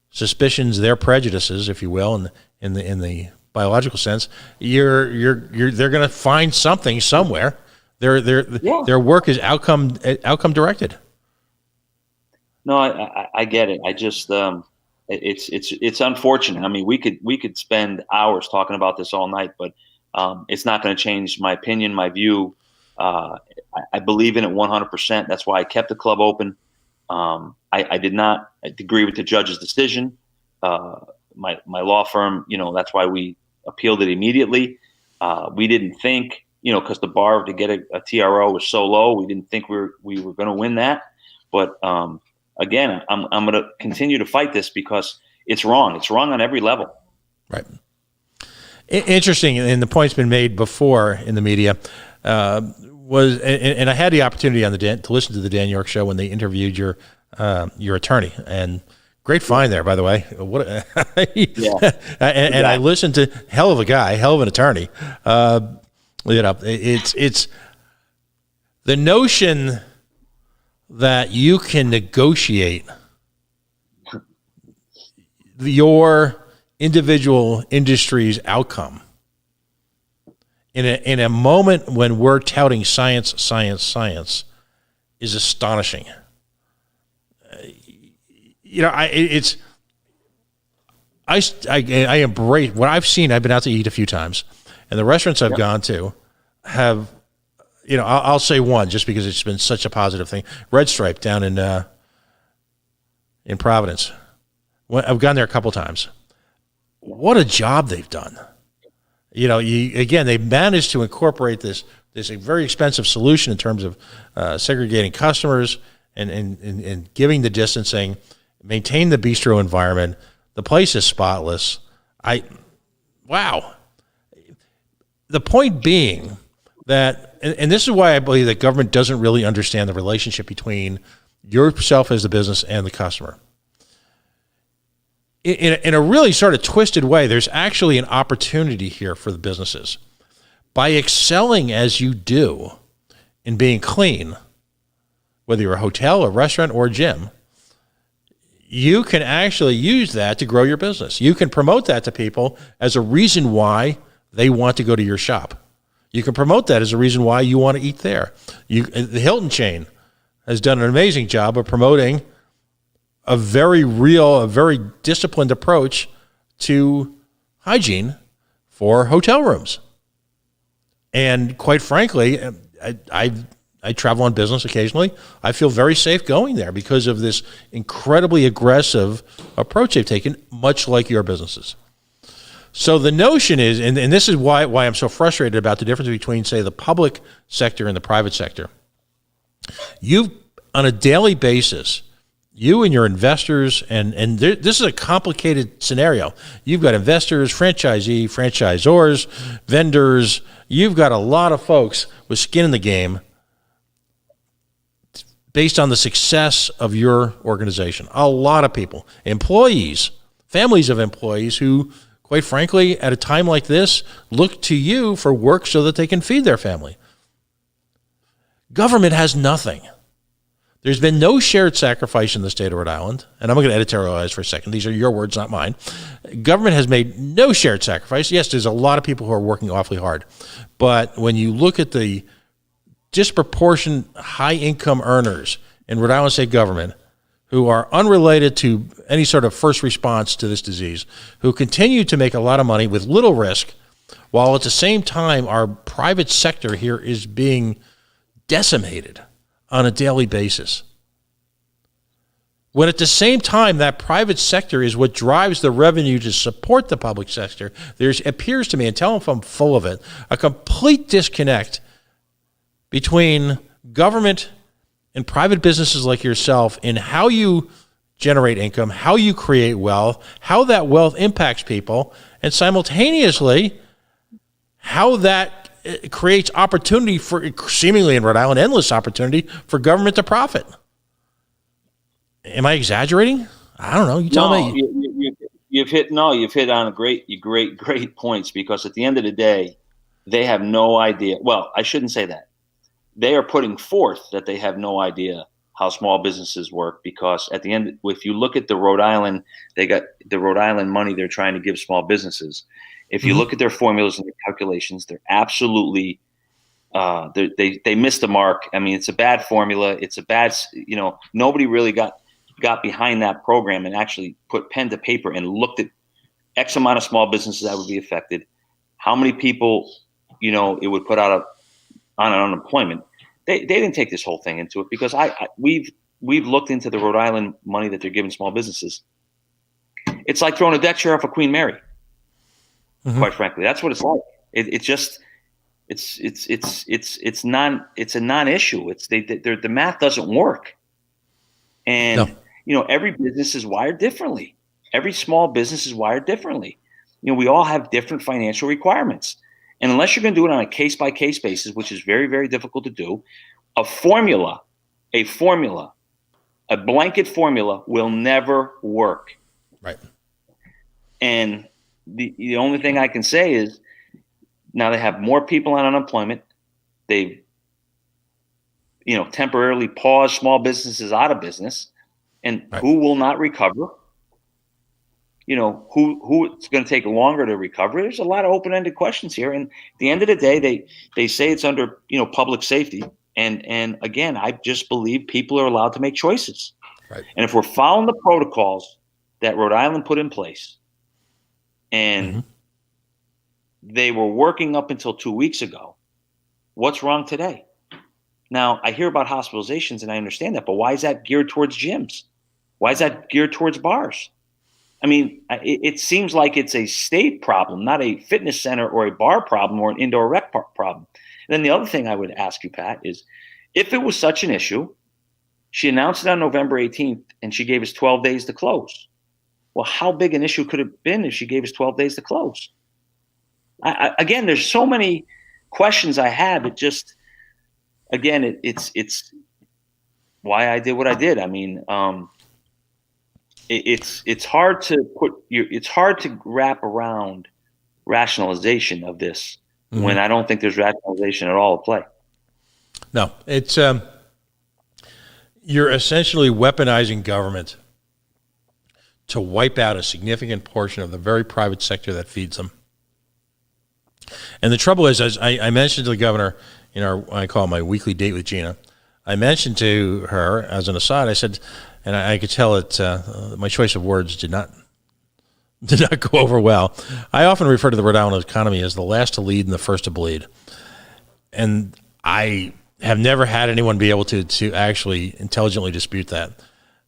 A: suspicions, their prejudices, if you will, in the biological sense, they're going to find something somewhere. Their work is outcome directed.
B: No, I get it. I just it's unfortunate. I mean, we could spend hours talking about this all night, but it's not going to change my opinion, my view. I believe in it 100%. That's why I kept the club open. I did not agree with the judge's decision. My law firm, that's why we appealed it immediately. We didn't think, because the bar to get a TRO was so low, we didn't think we were going to win that. But again, I'm going to continue to fight this because it's wrong. It's wrong on every level.
A: Right. Interesting, and the point's been made before in the media. Was and I had the opportunity to listen to the Dan York show when they interviewed your attorney, and great find there, by the way. And I listened to hell of a guy, hell of an attorney. It's the notion that you can negotiate your individual industry's outcome in a moment when we're touting science is astonishing. I embrace what I've seen. I've been out to eat a few times, and the restaurants I've gone to have, I'll say one just because it's been such a positive thing. Red Stripe down in Providence. I've gone there a couple times. What a job they've done. They've managed to incorporate this very expensive solution in terms of segregating customers and giving the distancing, maintain the bistro environment. The place is spotless. Wow. The point being that, and this is why I believe that government doesn't really understand the relationship between yourself as the business and the customer. In a really sort of twisted way, there's actually an opportunity here for the businesses. By excelling as you do in being clean, whether you're a hotel, a restaurant, or a gym, you can actually use that to grow your business. You can promote that to people as a reason why they want to go to your shop. You can promote that as a reason why you want to eat there. The Hilton chain has done an amazing job of promoting a very real, a very disciplined approach to hygiene for hotel rooms. And quite frankly, I travel on business occasionally. I feel very safe going there because of this incredibly aggressive approach they've taken, much like your businesses. So the notion is, and this is why I'm so frustrated about the difference between, say, the public sector and the private sector. You, on a daily basis, you and your investors, and this is a complicated scenario. You've got investors, franchisors, vendors. You've got a lot of folks with skin in the game based on the success of your organization. A lot of people, employees, families of employees who, quite frankly, at a time like this, look to you for work so that they can feed their family. Government has nothing. There's been no shared sacrifice in the state of Rhode Island, and I'm going to editorialize for a second. These are your words, not mine. Government has made no shared sacrifice. Yes, there's a lot of people who are working awfully hard, but when you look at the disproportionate high-income earners in Rhode Island state government who are unrelated to any sort of first response to this disease, who continue to make a lot of money with little risk, while at the same time our private sector here is being decimated on a daily basis. When at the same time that private sector is what drives the revenue to support the public sector, there appears to me, and tell them if I'm full of it, a complete disconnect between government and private businesses like yourself in how you generate income, how you create wealth, how that wealth impacts people, and simultaneously how that creates opportunity for, seemingly in Rhode Island, endless opportunity for government to profit. Am I exaggerating? I don't know. You tell me.
C: You've hit on great points, because at the end of the day, they have no idea. Well, I shouldn't say that. They are putting forth that they have no idea how small businesses work, because at the end, if you look at the Rhode Island, they got the Rhode Island money they're trying to give small businesses. If you look at their formulas and their calculations, they're absolutely they missed the mark. I mean, it's a bad formula. It's a bad, nobody really got behind that program and actually put pen to paper and looked at X amount of small businesses that would be affected, how many people, it would put out on unemployment. They didn't take this whole thing into it, because we've looked into the Rhode Island money that they're giving small businesses. It's like throwing a deck chair off of Queen Mary. Quite frankly, that's what it's like. It's a non-issue. The math doesn't work. And, every business is wired differently. Every small business is wired differently. We all have different financial requirements. And unless you're going to do it on a case-by-case basis, which is very, very difficult to do, a blanket formula will never work.
A: Right.
C: And the only thing I can say is, now they have more people on unemployment. They've, temporarily paused small businesses out of business. And right. Who will not recover? Who it's going to take longer to recover? There's a lot of open-ended questions here. And at the end of the day, they say it's under, public safety. And again, I just believe people are allowed to make choices.
A: Right.
C: And if we're following the protocols that Rhode Island put in place, and they were working up until 2 weeks ago, what's wrong today? Now, I hear about hospitalizations, and I understand that, but why is that geared towards gyms? Why is that geared towards bars? I mean, it seems like it's a state problem, not a fitness center or a bar problem or an indoor rec park problem. And then the other thing I would ask you, Pat, is if it was such an issue, she announced it on November 18th, and she gave us 12 days to close. Well, how big an issue could it have been if she gave us 12 days to close? Again, there's so many questions I have. It just, again, it's why I did what I did. I mean, it's hard to wrap around rationalization of this when I don't think there's rationalization at all at play.
A: No, it's you're essentially weaponizing government to wipe out a significant portion of the very private sector that feeds them. And the trouble is, as I mentioned to the governor in I call it my weekly date with Gina, I mentioned to her as an aside, I said, and I could tell it, my choice of words did not did not go over well. I often refer to the Rhode Island economy as the last to lead and the first to bleed. And I have never had anyone be able to actually intelligently dispute that.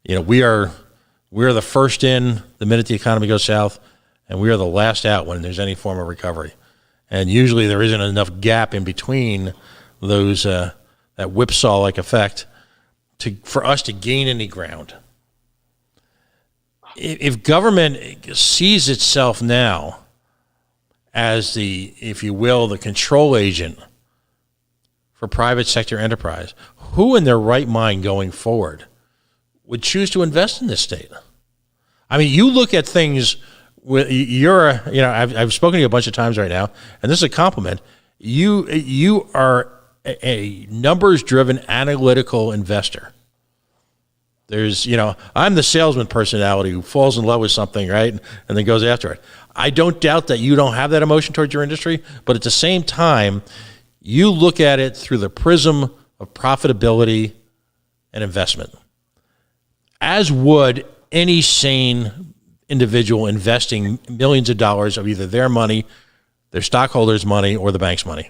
A: You know, we're the first in the minute the economy goes south, and we are the last out when there's any form of recovery. And usually there isn't enough gap in between those that whipsaw-like effect for us to gain any ground. If government sees itself now as the, if you will, the control agent for private sector enterprise, who in their right mind going forward would choose to invest in this state? I mean, you look at things. I've spoken to you a bunch of times right now, and this is a compliment. You are a numbers-driven, analytical investor. There's, I'm the salesman personality who falls in love with something, right, and then goes after it. I don't doubt that you don't have that emotion towards your industry, but at the same time, you look at it through the prism of profitability and investment, as would any sane individual investing millions of dollars of either their money, their stockholders' money, or the bank's money.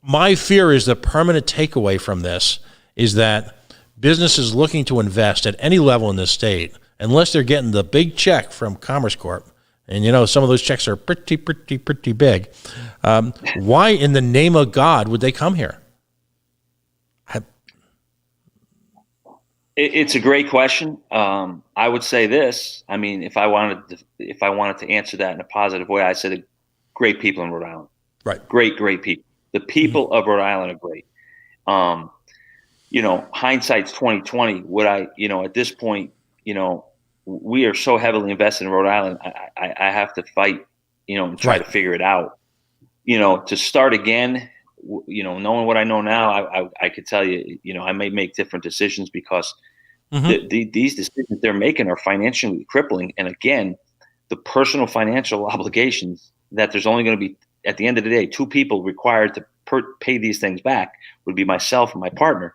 A: My fear is the permanent takeaway from this is that businesses looking to invest at any level in this state, unless they're getting the big check from Commerce Corp, and some of those checks are pretty big, why in the name of God would they come here?
C: It's a great question. I would say this. I mean, if I wanted to answer that in a positive way, I said great people in Rhode Island.
A: Right.
C: Great people. The people of Rhode Island are great. Hindsight's 2020. Would I, at this point, we are so heavily invested in Rhode Island. I have to fight, and try to figure it out. To start again, knowing what I know now, I could tell you, I may make different decisions because these decisions they're making are financially crippling. And again, the personal financial obligations that there's only going to be, at the end of the day, two people required to pay these things back would be myself and my partner.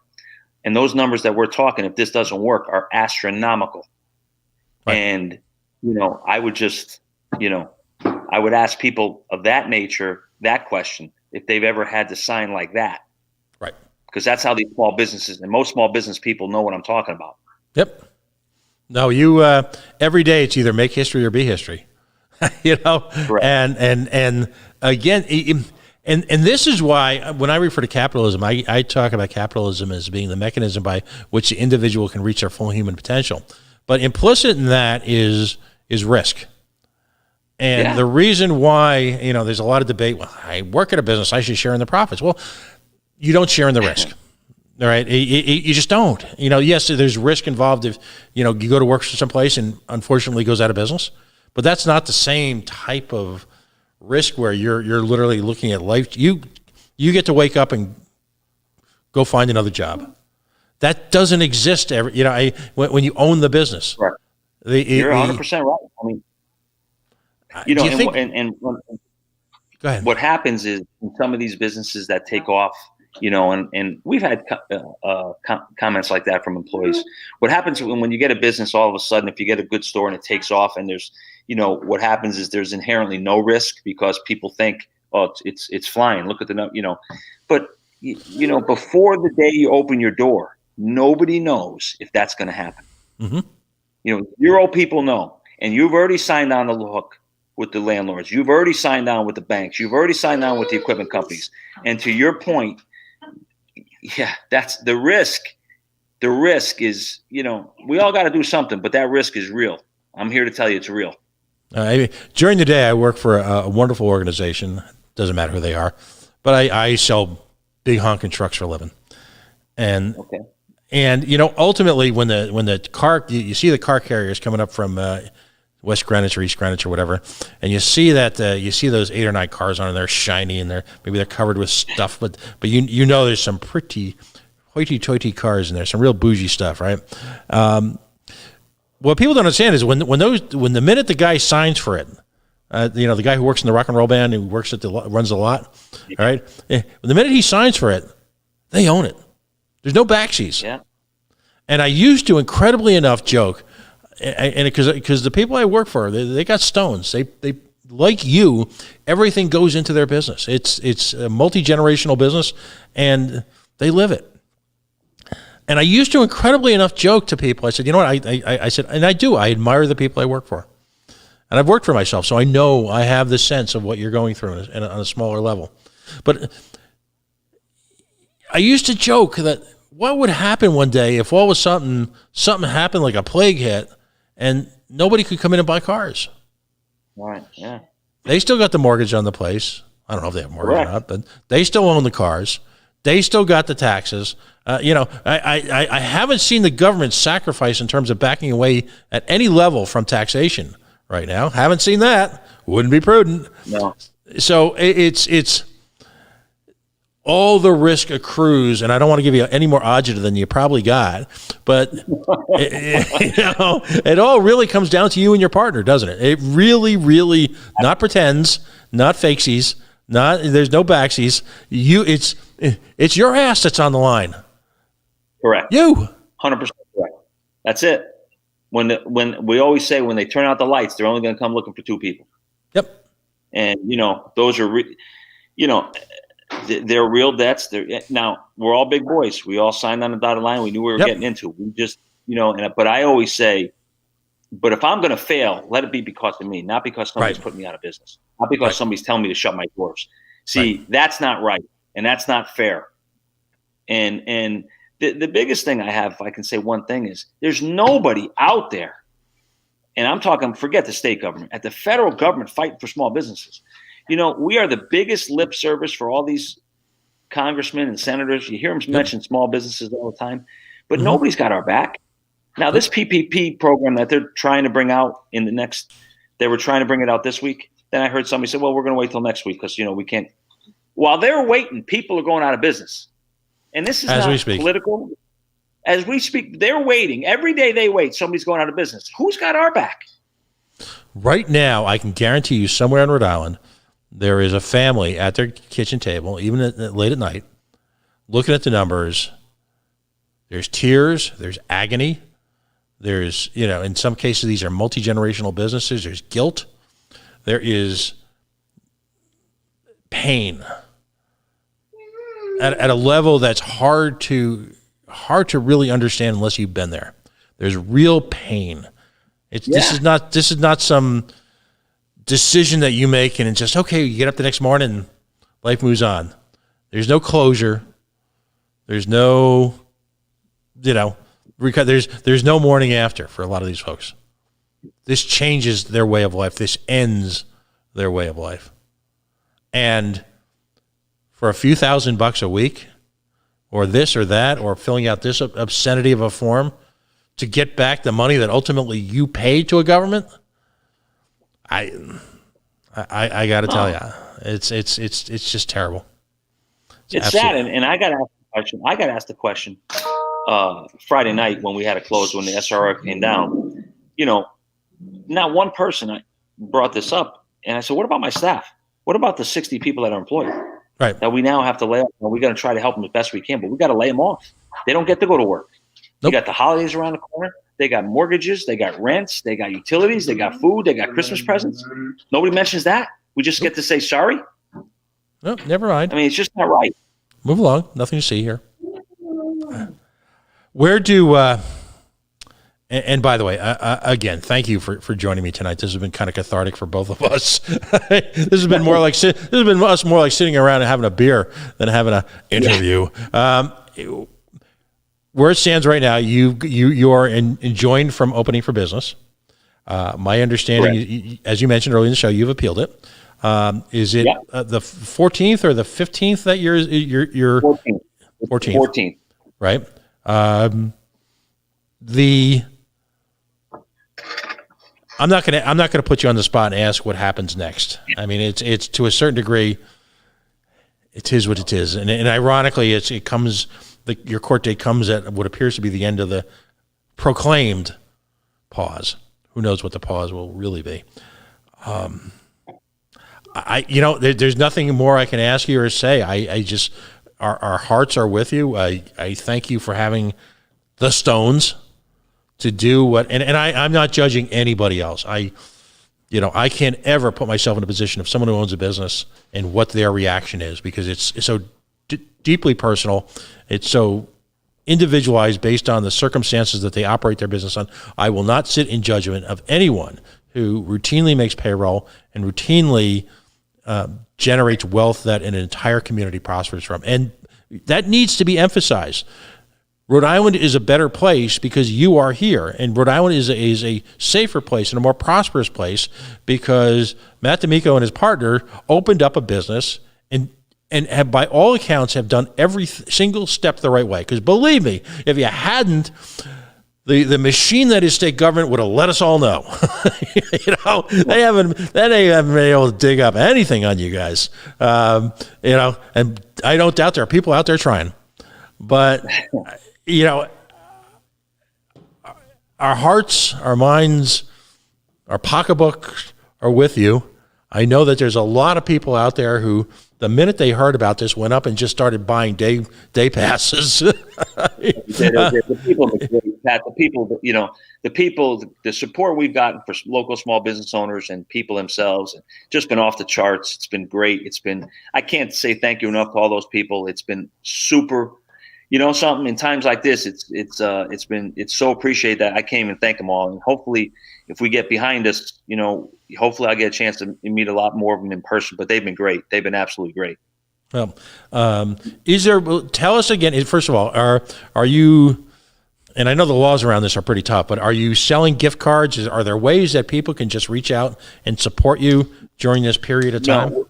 C: And those numbers that we're talking, if this doesn't work, are astronomical. Right. And, I would just, I would ask people of that nature, that question, if they've ever had to sign like that.
A: Right.
C: Because that's how these small businesses, and most small business people know what I'm talking about.
A: Yep. No, you, every day it's either make history or be history, Correct. And again, and this is why when I refer to capitalism, I talk about capitalism as being the mechanism by which the individual can reach their full human potential. But implicit in that is risk. And the reason why, there's a lot of debate, well, I work at a business, I should share in the profits. Well, you don't share in the risk. All right. You just don't. Yes, there's risk involved if, you go to work for someplace and unfortunately goes out of business. But that's not the same type of risk where you're literally looking at life. You get to wake up and go find another job. That doesn't exist when you own the business.
C: Right. You're 100% right. I mean,
A: go ahead.
C: What happens is in some of these businesses that take off, and we've had comments like that from employees. What happens when you get a business, all of a sudden, if you get a good store and it takes off, and there's, what happens is there's inherently no risk because people think, oh, it's flying. Look at the, but before the day you open your door, nobody knows if that's going to happen. Mm-hmm. 0 people know, and you've already signed on the hook with the landlords. You've already signed on with the banks. You've already signed on with the equipment companies. And to your point, that's the risk. The risk is, we all got to do something, but that risk is real. I'm here to tell you it's real.
A: During the day, I work for a wonderful organization. Doesn't matter who they are, but I sell big honking trucks for a living. And ultimately, when the car, you see the car carriers coming up from West Greenwich or East Greenwich or whatever, and you see those 8 or 9 cars on, and they're shiny and they're covered with stuff, but there's some pretty hoity-toity cars in there, some real bougie stuff, right? What people don't understand is when the minute the guy signs for it, the guy who works in the rock and roll band, who runs the lot, all right, the minute he signs for it, they own it. There's no backsies.
C: Yeah.
A: And I used to incredibly enough joke, and because the people I work for, they got stones. They like you, everything goes into their business. It's a multi-generational business, and they live it. And I used to incredibly enough joke to people. I said, you know what? I said, and I do. I admire the people I work for, and I've worked for myself, so I know I have the sense of what you're going through on a smaller level. But I used to joke that what would happen one day if all of a sudden something happened like a plague hit and nobody could come in and buy cars.
C: Right, yeah.
A: They still got the mortgage on the place. I don't know if they have a mortgage or not, but they still own the cars. They still got the taxes. I haven't seen the government sacrifice in terms of backing away at any level from taxation right now. Haven't seen that. Wouldn't be prudent.
C: No.
A: So it's all the risk accrues, and I don't want to give you any more agita than you probably got, but it all really comes down to you and your partner, doesn't it? It really, really, not pretends, not fakesies, there's no backsies. It's your ass that's on the line.
C: Correct.
A: You.
C: 100% correct. That's it. When we always say when they turn out the lights, they're only going to come looking for two people.
A: Yep.
C: And those are, they're real debts. Now we're all big boys. We all signed on the dotted line. We knew we were getting into. We just, but I always say, but if I'm going to fail, let it be because of me, not because somebody's putting me out of business, not because somebody's telling me to shut my doors. See, that's not right, and that's not fair. And the biggest thing I have, if I can say one thing, is there's nobody out there, and I'm talking, forget the state government, at the federal government fighting for small businesses. We are the biggest lip service for all these congressmen and senators. You hear them mention small businesses all the time, but nobody's got our back. Now, this PPP program that they're trying to bring out they were trying to bring it out this week. Then I heard somebody say, well, we're going to wait till next week because, we can't. While they're waiting, people are going out of business. And this is not political. As we speak, they're waiting. Every day they wait, somebody's going out of business. Who's got our back?
A: Right now, I can guarantee you somewhere in Rhode Island, there is a family at their kitchen table, even late at night, looking at the numbers. There's tears. There's agony. There's, in some cases, these are multi-generational businesses. There's guilt. There is pain at a level that's hard to really understand unless you've been there. There's real pain. This is not some decision that you make and it's just, okay, you get up the next morning and life moves on. There's no closure. There's no, there's no morning after for a lot of these folks. This changes their way of life. This ends their way of life. And for a few $1,000 a week or this or that, or filling out this obscenity of a form to get back the money that ultimately you paid to a government, I got to tell you, it's just terrible.
C: It's sad, and I got to ask the question. I got to ask the question. Friday night when we had to close, when the SRO came down, not one person brought this up, and I said, "What about my staff? What about the 60 people that are employed?
A: Right.
C: That we now have to lay off. Well, we're going to try to help them as best we can, but we got to lay them off. They don't get to go to work. Nope. You got the holidays around the corner. They got mortgages. They got rents. They got utilities. They got food. They got Christmas presents. Nobody mentions that. We just get to say sorry.
A: No, never mind.
C: I mean, it's just not right.
A: Move along. Nothing to see here. Where do and by the way, again, thank you for joining me tonight. This has been kind of cathartic for both of us. This has been more like us more like sitting around and having a beer than having an interview. Where it stands right now, you are enjoined from opening for business. My understanding, as you mentioned earlier in the show, you've appealed it. Is it the 14th or the 15th that you're
C: 14th?
A: 14th, right? I'm not gonna put you on the spot and ask what happens next. I mean, it's to a certain degree, it is what it is, and ironically, it comes. Your court date comes at what appears to be the end of the proclaimed pause. Who knows what the pause will really be? There's nothing more I can ask you or say. I just our hearts are with you. I thank you for having the stones to do what, and I'm not judging anybody else. I can't ever put myself in a position of someone who owns a business and what their reaction is, because it's so deeply personal. It's so individualized based on the circumstances that they operate their business on. I will not sit in judgment of anyone who routinely makes payroll and routinely generates wealth that an entire community prospers from. And that needs to be emphasized. Rhode Island is a better place because you are here, and Rhode Island is a safer place and a more prosperous place because Matt D'Amico and his partner opened up a business and have, by all accounts, have done every single step the right way. Because believe me, if you hadn't, the machine that is state government would have let us all know. They haven't been able to dig up anything on you guys. And I don't doubt there are people out there trying, but our hearts, our minds, our pocketbooks are with you. I know that there's a lot of people out there who, the minute they heard about this, went up and just started buying day passes.
C: The support we've gotten for local small business owners and people themselves, and just been off the charts. It's been great. I can't say thank you enough to all those people. It's been super. Something in times like this, it's so appreciated that I can't even thank them all. And hopefully, if we get behind us, hopefully I get a chance to meet a lot more of them in person. But they've been great. They've been absolutely great.
A: Well, tell us again, first of all, are you, and I know the laws around this are pretty tough, but are you selling gift cards? Are there ways that people can just reach out and support you during this period of time?
C: No,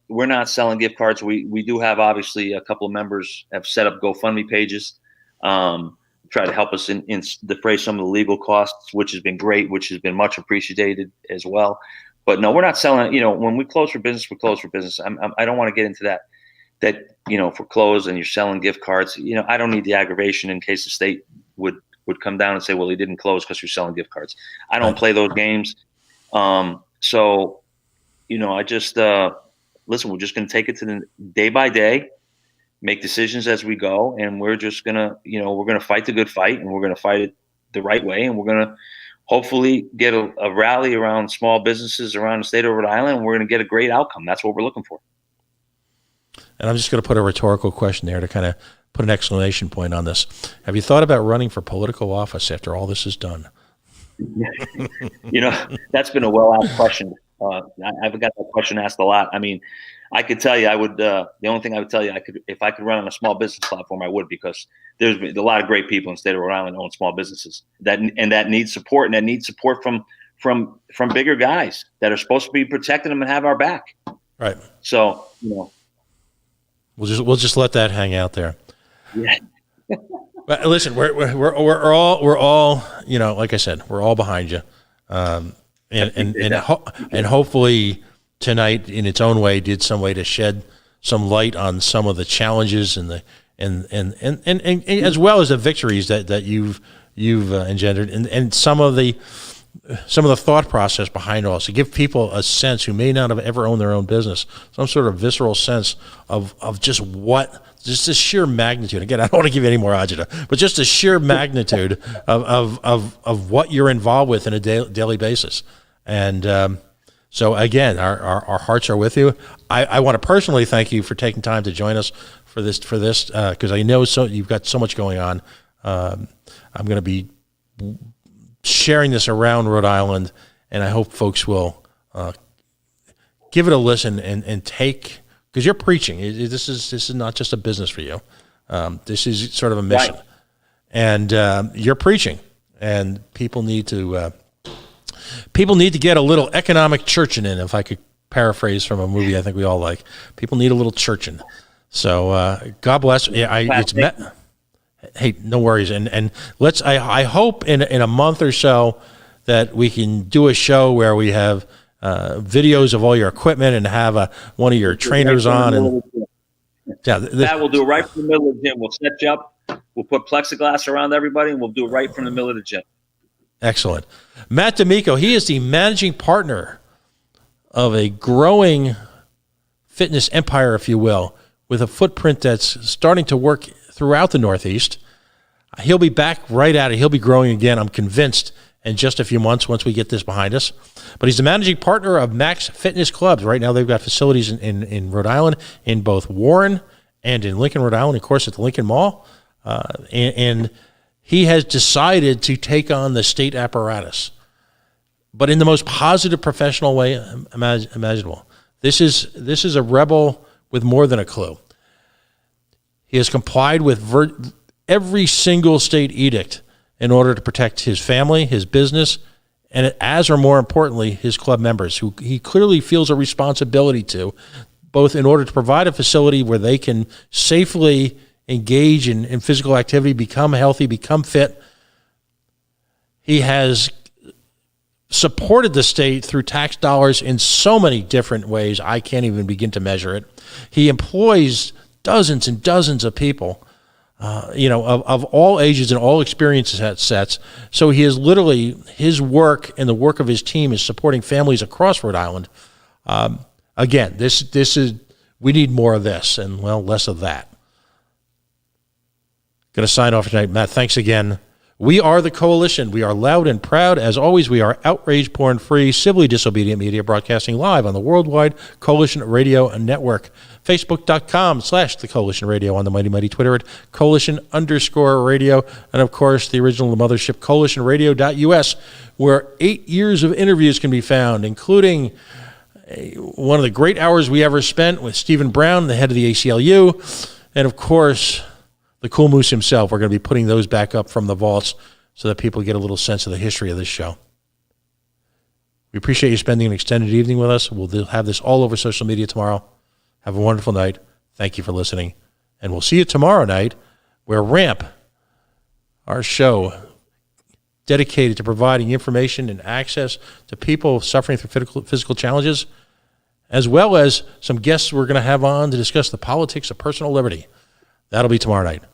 C: we're not selling gift cards. We do have, obviously, a couple of members have set up GoFundMe pages, try to help us in defray some of the legal costs, which has been great, which has been much appreciated as well. But no, we're not selling. When we close for business, we close for business. I don't want to get into that. If we're closed and you're selling gift cards, I don't need the aggravation in case the state would come down and say, well, he didn't close because you're selling gift cards. I don't play those games. I just. Listen, we're just going to take it to the day by day, make decisions as we go, and we're just going to, we're going to fight the good fight, and we're going to fight it the right way, and we're going to hopefully get a rally around small businesses around the state of Rhode Island, and we're going to get a great outcome. That's what we're looking for.
A: And I'm just going to put a rhetorical question there to kind of put an exclamation point on this. Have you thought about running for political office after all this is done?
C: That's been a well-asked question. I've got that question asked a lot. I mean, I could tell you, I would. The only thing I would tell you, if I could run on a small business platform, I would, because there's a lot of great people in the state of Rhode Island own small businesses that need support, and that need support from bigger guys that are supposed to be protecting them and have our back.
A: Right.
C: So
A: we'll just let that hang out there.
C: Yeah.
A: But listen, we're all like I said, we're all behind you. And hopefully tonight, in its own way, did some way to shed some light on some of the challenges and as well as the victories that you've engendered, and some of the thought process behind all this, to give people a sense who may not have ever owned their own business, some sort of visceral sense of just the sheer magnitude. Again, I don't want to give you any more agita, but just the sheer magnitude of what you're involved with on a daily basis. And so again, our hearts are with you. I want to personally thank you for taking time to join us for this because I know you've got so much going on. I'm going to be sharing this around Rhode Island, and I hope folks will give it a listen and take. Because you're preaching. This is not just a business for you. This is sort of a mission, right. And you're preaching, and people need to get a little economic churching in. If I could paraphrase from a movie I think we all like, people need a little churching. So God bless. Hey, no worries. And let's. I hope in a month or so that we can do a show where we have videos of all your equipment and have one of your trainers on. And
C: that we'll do it right from the middle of the gym. We'll set you up. We'll put plexiglass around everybody, and we'll do it right from the middle of the gym.
A: Excellent. Matt D'Amico, he is the managing partner of a growing fitness empire, if you will, with a footprint that's starting to work throughout the Northeast. He'll be back right at it. He'll be growing again, I'm convinced, in just a few months once we get this behind us. But he's the managing partner of Max Fitness Clubs. Right now they've got facilities in Rhode Island, in both Warren and in Lincoln, Rhode Island, of course, at the Lincoln Mall. And he has decided to take on the state apparatus, but in the most positive professional way imaginable. This is a rebel with more than a clue. He has complied with every single state edict in order to protect his family, his business, and as or more importantly, his club members, who he clearly feels a responsibility to, both in order to provide a facility where they can safely engage in physical activity, become healthy, become fit. He has supported the state through tax dollars in so many different ways, I can't even begin to measure it. He employs dozens and dozens of people, of all ages and all experience sets. So he is literally, his work and the work of his team is supporting families across Rhode Island. Again, this is, we need more of this and, well, less of that. Going to sign off tonight. Matt, thanks again. We are the Coalition. We are loud and proud. As always, we are outrage, porn-free, civilly disobedient media, broadcasting live on the worldwide Coalition Radio Network. Facebook.com/The Coalition Radio, on the Mighty Mighty Twitter at Coalition_radio. And, of course, the original mothership, CoalitionRadio.us, where 8 years of interviews can be found, including one of the great hours we ever spent with Stephen Brown, the head of the ACLU, and, of course, the Cool Moose himself. We're going to be putting those back up from the vaults so that people get a little sense of the history of this show. We appreciate you spending an extended evening with us. We'll have this all over social media tomorrow. Have a wonderful night. Thank you for listening. And we'll see you tomorrow night, where Ramp, our show dedicated to providing information and access to people suffering through physical challenges, as well as some guests we're going to have on to discuss the politics of personal liberty. That'll be tomorrow night.